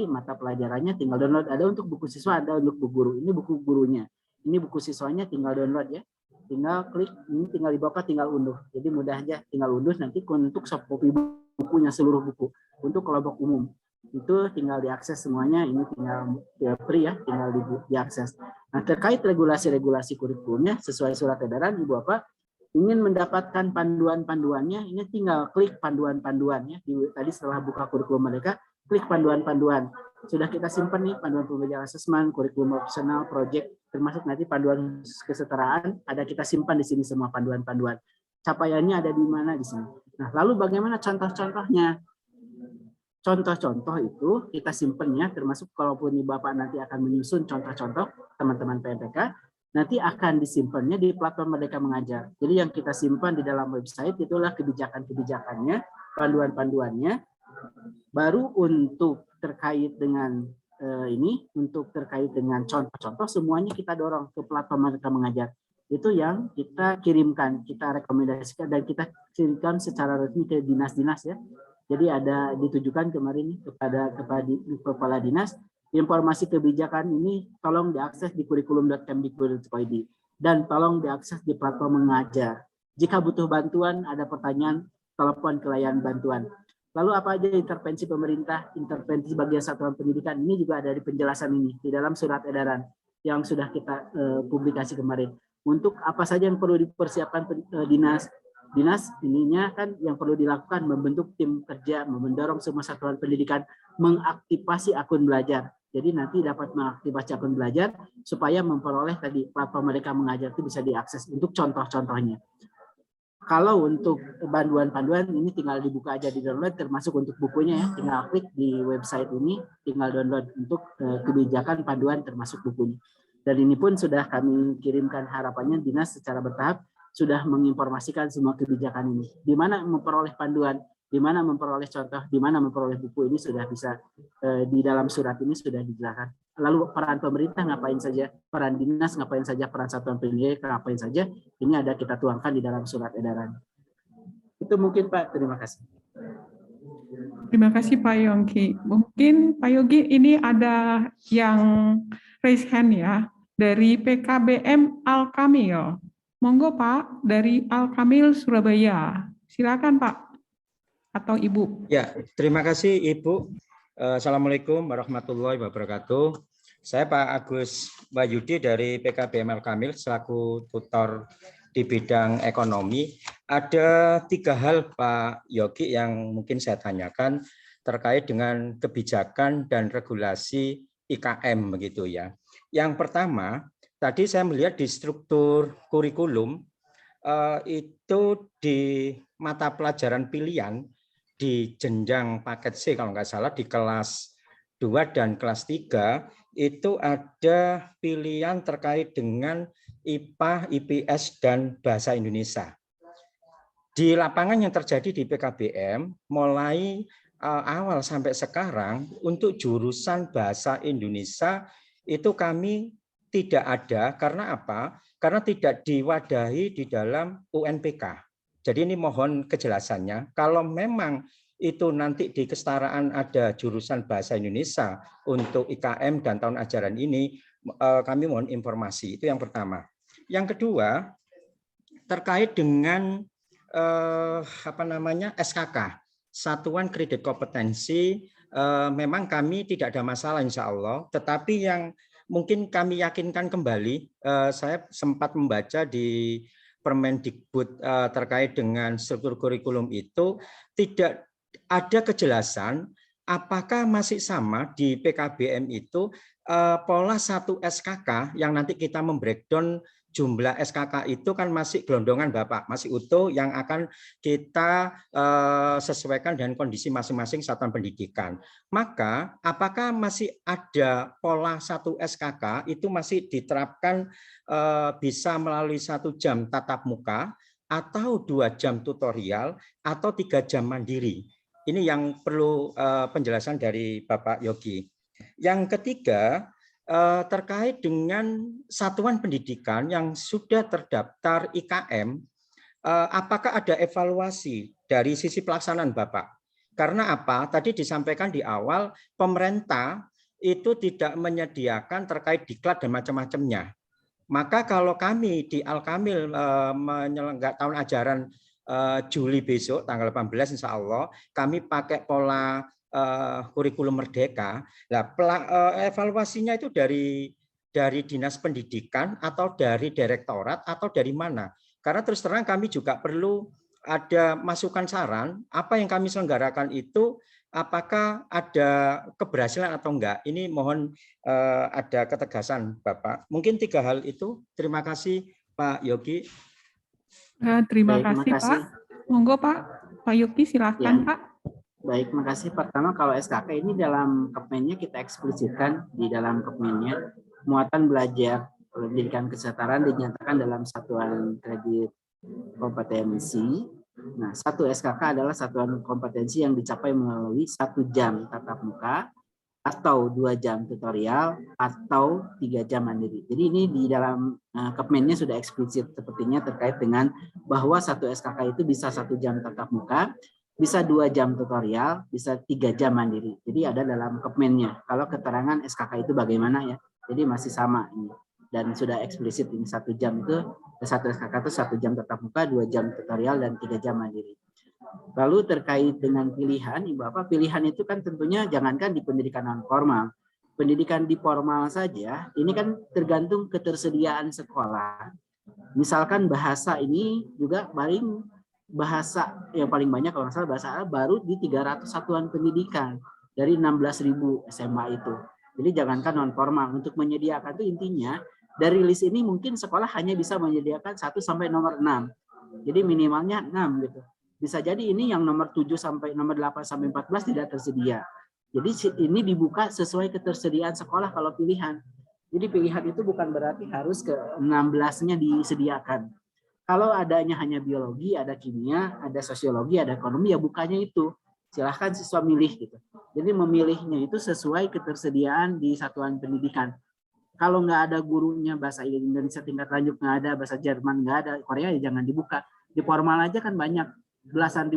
mata pelajarannya, tinggal download. Ada untuk buku siswa, ada untuk buku guru. Ini buku gurunya. Ini buku siswanya tinggal download ya. tinggal klik ini, tinggal di bawah tinggal unduh. Jadi mudah aja, tinggal unduh. Nanti untuk soft copy bukunya, seluruh buku untuk kelompok umum itu tinggal diakses semuanya. Ini tinggal free ya, tinggal diakses. Nah, terkait regulasi-regulasi kurikulumnya sesuai surat edaran, Ibu Bapak ingin mendapatkan panduan-panduannya, ini tinggal klik panduan-panduannya. Tadi setelah buka kurikulum mereka, klik panduan-panduan. Sudah kita simpan nih panduan pembelajaran asesmen, kurikulum opsional, project, termasuk nanti panduan kesetaraan, ada kita simpan di sini semua panduan-panduan. Capaiannya ada di mana di sini. Nah, lalu bagaimana contoh-contohnya? Contoh-contoh itu kita simpannya, termasuk kalaupun Bapak nanti akan menyusun contoh-contoh teman-teman PMPK, nanti akan disimpannya di platform Merdeka Mengajar. Jadi yang kita simpan di dalam website itulah kebijakan-kebijakannya, panduan-panduannya. Baru untuk terkait dengan untuk terkait dengan contoh-contoh semuanya kita dorong ke platform Merdeka Mengajar. Itu yang kita kirimkan, kita rekomendasikan dan kita kirimkan secara resmi ke dinas-dinas ya. Jadi ada ditujukan kemarin kepada kepala dinas, informasi kebijakan ini tolong diakses di kurikulum.kemdikbud.id dan tolong diakses di platform Mengajar. Jika butuh bantuan, ada pertanyaan, telepon ke layanan bantuan. Lalu apa aja intervensi pemerintah, intervensi bagian satuan pendidikan, ini juga ada di penjelasan ini, di dalam surat edaran yang sudah kita publikasi kemarin. Untuk apa saja yang perlu dipersiapkan dinas ininya kan yang perlu dilakukan, membentuk tim kerja, mendorong semua satuan pendidikan mengaktifasi akun belajar. Jadi nanti dapat mengaktifasi akun belajar supaya memperoleh tadi platform Merdeka Mengajar itu bisa diakses untuk contoh-contohnya. Kalau untuk panduan-panduan ini tinggal dibuka aja, di download, termasuk untuk bukunya ya, tinggal klik di website ini, tinggal download untuk kebijakan panduan termasuk bukunya. Dan ini pun sudah kami kirimkan, harapannya dinas secara bertahap sudah menginformasikan semua kebijakan ini. Di mana memperoleh panduan, di mana memperoleh contoh, di mana memperoleh buku, ini sudah bisa di dalam surat ini sudah dijelaskan. Lalu peran pemerintah ngapain saja, peran dinas ngapain saja, peran satuan pendidikan ngapain saja, ini ada kita tuangkan di dalam surat edaran. Itu mungkin Pak, terima kasih. Terima kasih Pak Yongki. Mungkin Pak Yogi ini ada yang raise hand ya, dari PKBM Al-Kamil. Monggo Pak, dari Al-Kamil Surabaya. Silakan Pak atau Ibu. Ya, terima kasih Ibu. Assalamualaikum warahmatullahi wabarakatuh. Saya Pak Agus Wahyudi dari PKBM Al-Kamil selaku tutor di bidang ekonomi. Ada 3 hal Pak Yogi yang mungkin saya tanyakan terkait dengan kebijakan dan regulasi IKM begitu ya. Yang pertama, tadi saya melihat di struktur kurikulum itu di mata pelajaran pilihan di jenjang paket C kalau nggak salah di kelas 2 dan kelas 3 itu ada pilihan terkait dengan IPA, IPS, dan Bahasa Indonesia. Di lapangan yang terjadi di PKBM mulai awal sampai sekarang untuk jurusan Bahasa Indonesia itu kami tidak ada. Karena apa? Karena tidak diwadahi di dalam UNPK. Jadi ini mohon kejelasannya. Kalau memang itu nanti di kesetaraan ada jurusan Bahasa Indonesia untuk IKM dan tahun ajaran ini, kami mohon informasi. Itu yang pertama. Yang kedua, terkait dengan SKK, Satuan Kredit Kompetensi, memang kami tidak ada masalah insya Allah. Tetapi yang mungkin kami yakinkan kembali, saya sempat membaca di Permendikbud terkait dengan struktur kurikulum itu tidak ada kejelasan apakah masih sama di PKBM itu pola 1 SKK yang nanti kita membreakdown jumlah SKK itu kan masih gelondongan Bapak, masih utuh yang akan kita sesuaikan dengan kondisi masing-masing satuan pendidikan. Maka apakah masih ada pola 1 SKK itu masih diterapkan bisa melalui 1 jam tatap muka atau 2 jam tutorial atau 3 jam mandiri? Ini yang perlu penjelasan dari Bapak Yogi. Yang ketiga, terkait dengan satuan pendidikan yang sudah terdaftar IKM, apakah ada evaluasi dari sisi pelaksanaan Bapak? Karena apa? Tadi disampaikan di awal, pemerintah itu tidak menyediakan terkait diklat dan macam-macamnya. Maka kalau kami di Al-Kamil menyelenggarakan tahun ajaran Juli besok tanggal 18 insya Allah kami pakai pola kurikulum merdeka. Nah, evaluasinya itu dari dinas pendidikan atau dari direktorat atau dari mana? Karena terus terang kami juga perlu ada masukan saran apa yang kami selenggarakan itu apakah ada keberhasilan atau enggak. Ini mohon ada ketegasan Bapak. Mungkin 3 hal itu. Terima kasih Pak Yogi. Terima Baik, kasih Pak. Monggo Pak Yogi silakan Pak. Baik, makasih. Pertama kalau SKK ini dalam Kepmennya kita eksplisitkan di dalam Kepmennya muatan belajar pendidikan kesetaraan dinyatakan dalam satuan kredit kompetensi. Nah, satu SKK adalah satuan kompetensi yang dicapai melalui 1 jam tatap muka atau 2 jam tutorial atau 3 jam mandiri. Jadi ini di dalam Kepmennya sudah eksplisit sepertinya terkait dengan bahwa satu SKK itu bisa 1 jam tatap muka, bisa 2 jam tutorial, bisa 3 jam mandiri. Jadi ada dalam Kepmennya. Kalau keterangan SKK itu bagaimana ya? Jadi masih sama ini. Dan sudah eksplisit ini 1 jam itu, satu SKK itu 1 jam tatap muka, 2 jam tutorial, dan 3 jam mandiri. Lalu terkait dengan pilihan, Ibu Bapak, pilihan itu kan tentunya jangankan di pendidikan non formal. Pendidikan di formal saja, ini kan tergantung ketersediaan sekolah. Misalkan bahasa ini juga bahasa yang paling banyak kalau nggak salah bahasa Arab baru di 300 satuan pendidikan dari 16.000 SMA itu. Jadi jangankan non formal, untuk menyediakan itu intinya dari list ini mungkin sekolah hanya bisa menyediakan 1 sampai nomor 6. Jadi minimalnya 6 gitu. Bisa jadi ini yang nomor 7 sampai nomor 8 sampai 14 tidak tersedia. Jadi ini dibuka sesuai ketersediaan sekolah kalau pilihan. Jadi pilihan itu bukan berarti harus ke 16-nya disediakan. Kalau adanya hanya biologi, ada kimia, ada sosiologi, ada ekonomi, ya bukannya itu. Silahkan siswa milih gitu. Jadi memilihnya itu sesuai ketersediaan di satuan pendidikan. Kalau nggak ada gurunya bahasa Indonesia tingkat lanjut, nggak ada bahasa Jerman, nggak ada Korea, ya jangan dibuka. Di formal aja kan banyak belasan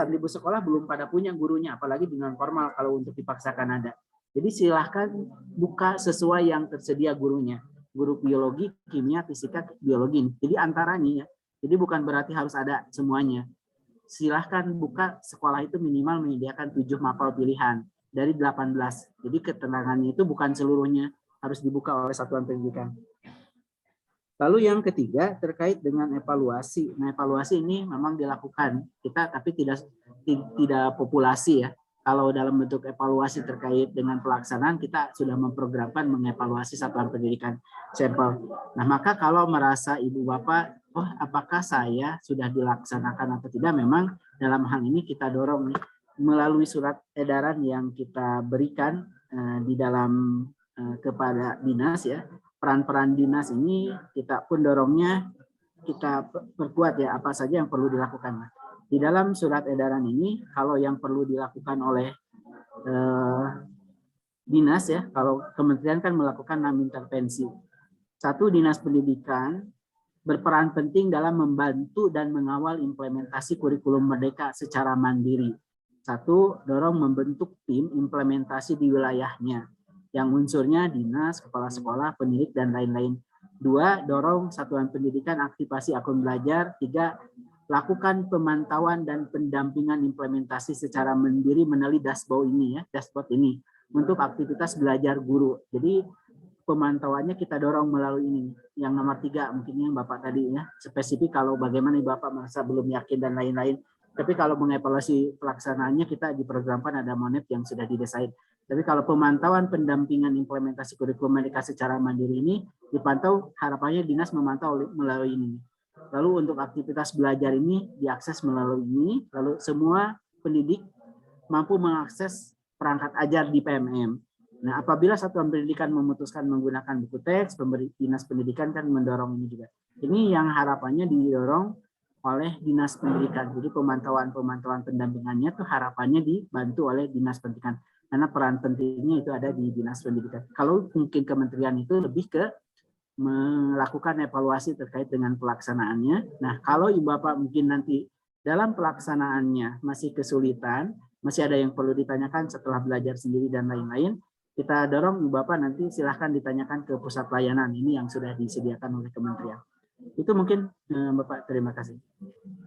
ribu sekolah belum pada punya gurunya, apalagi di non formal kalau untuk dipaksakan ada. Jadi silahkan buka sesuai yang tersedia gurunya. Guru biologi, kimia, fisika, biologi. Jadi antaranya ya. Jadi bukan berarti harus ada semuanya. Silahkan buka sekolah itu minimal menyediakan 7 mapel pilihan dari 18. Jadi keterangannya itu bukan seluruhnya harus dibuka oleh satuan pendidikan. Lalu yang ketiga terkait dengan evaluasi. Nah, evaluasi ini memang dilakukan kita tapi tidak populasi ya. Kalau dalam bentuk evaluasi terkait dengan pelaksanaan, kita sudah memprogramkan mengevaluasi satuan pendidikan sampel. Nah, maka kalau merasa Ibu Bapak, oh apakah saya sudah dilaksanakan atau tidak, memang dalam hal ini kita dorong nih, melalui surat edaran yang kita berikan di dalam kepada dinas ya, peran-peran dinas ini kita pun dorongnya kita perkuat ya, apa saja yang perlu dilakukan. Di dalam surat edaran ini, kalau yang perlu dilakukan oleh dinas ya, kalau kementerian kan melakukan 6 intervensi. 1, dinas pendidikan berperan penting dalam membantu dan mengawal implementasi kurikulum merdeka secara mandiri. 1, dorong membentuk tim implementasi di wilayahnya, yang unsurnya dinas, kepala sekolah, pendidik, dan lain-lain. 2, dorong satuan pendidikan aktivasi akun belajar. 3, lakukan pemantauan dan pendampingan implementasi secara mandiri melalui dashboard ini ya, dashboard ini untuk aktivitas belajar guru. Jadi pemantauannya kita dorong melalui ini. Yang nomor 3 mungkin yang Bapak tadi ya, spesifik kalau bagaimana Bapak merasa belum yakin dan lain-lain. Tapi kalau mengevaluasi pelaksanaannya kita diprogramkan ada monet yang sudah didesain. Tapi kalau pemantauan pendampingan implementasi kurikulum merdeka secara mandiri ini dipantau, harapannya dinas memantau melalui ini. Lalu untuk aktivitas belajar ini diakses melalui ini, lalu semua pendidik mampu mengakses perangkat ajar di PMM. Nah, apabila satuan pendidikan memutuskan menggunakan buku teks, dinas pendidikan kan mendorong ini juga. Ini yang harapannya didorong oleh dinas pendidikan. Jadi pemantauan pendampingannya tuh harapannya dibantu oleh dinas pendidikan. Karena peran pentingnya itu ada di dinas pendidikan. Kalau mungkin kementerian itu lebih ke melakukan evaluasi terkait dengan pelaksanaannya. Nah, kalau Ibu Bapak mungkin nanti dalam pelaksanaannya masih kesulitan, masih ada yang perlu ditanyakan setelah belajar sendiri dan lain-lain, kita dorong Ibu Bapak nanti silahkan ditanyakan ke pusat pelayanan ini yang sudah disediakan oleh kementerian. Itu mungkin Bapak, terima kasih.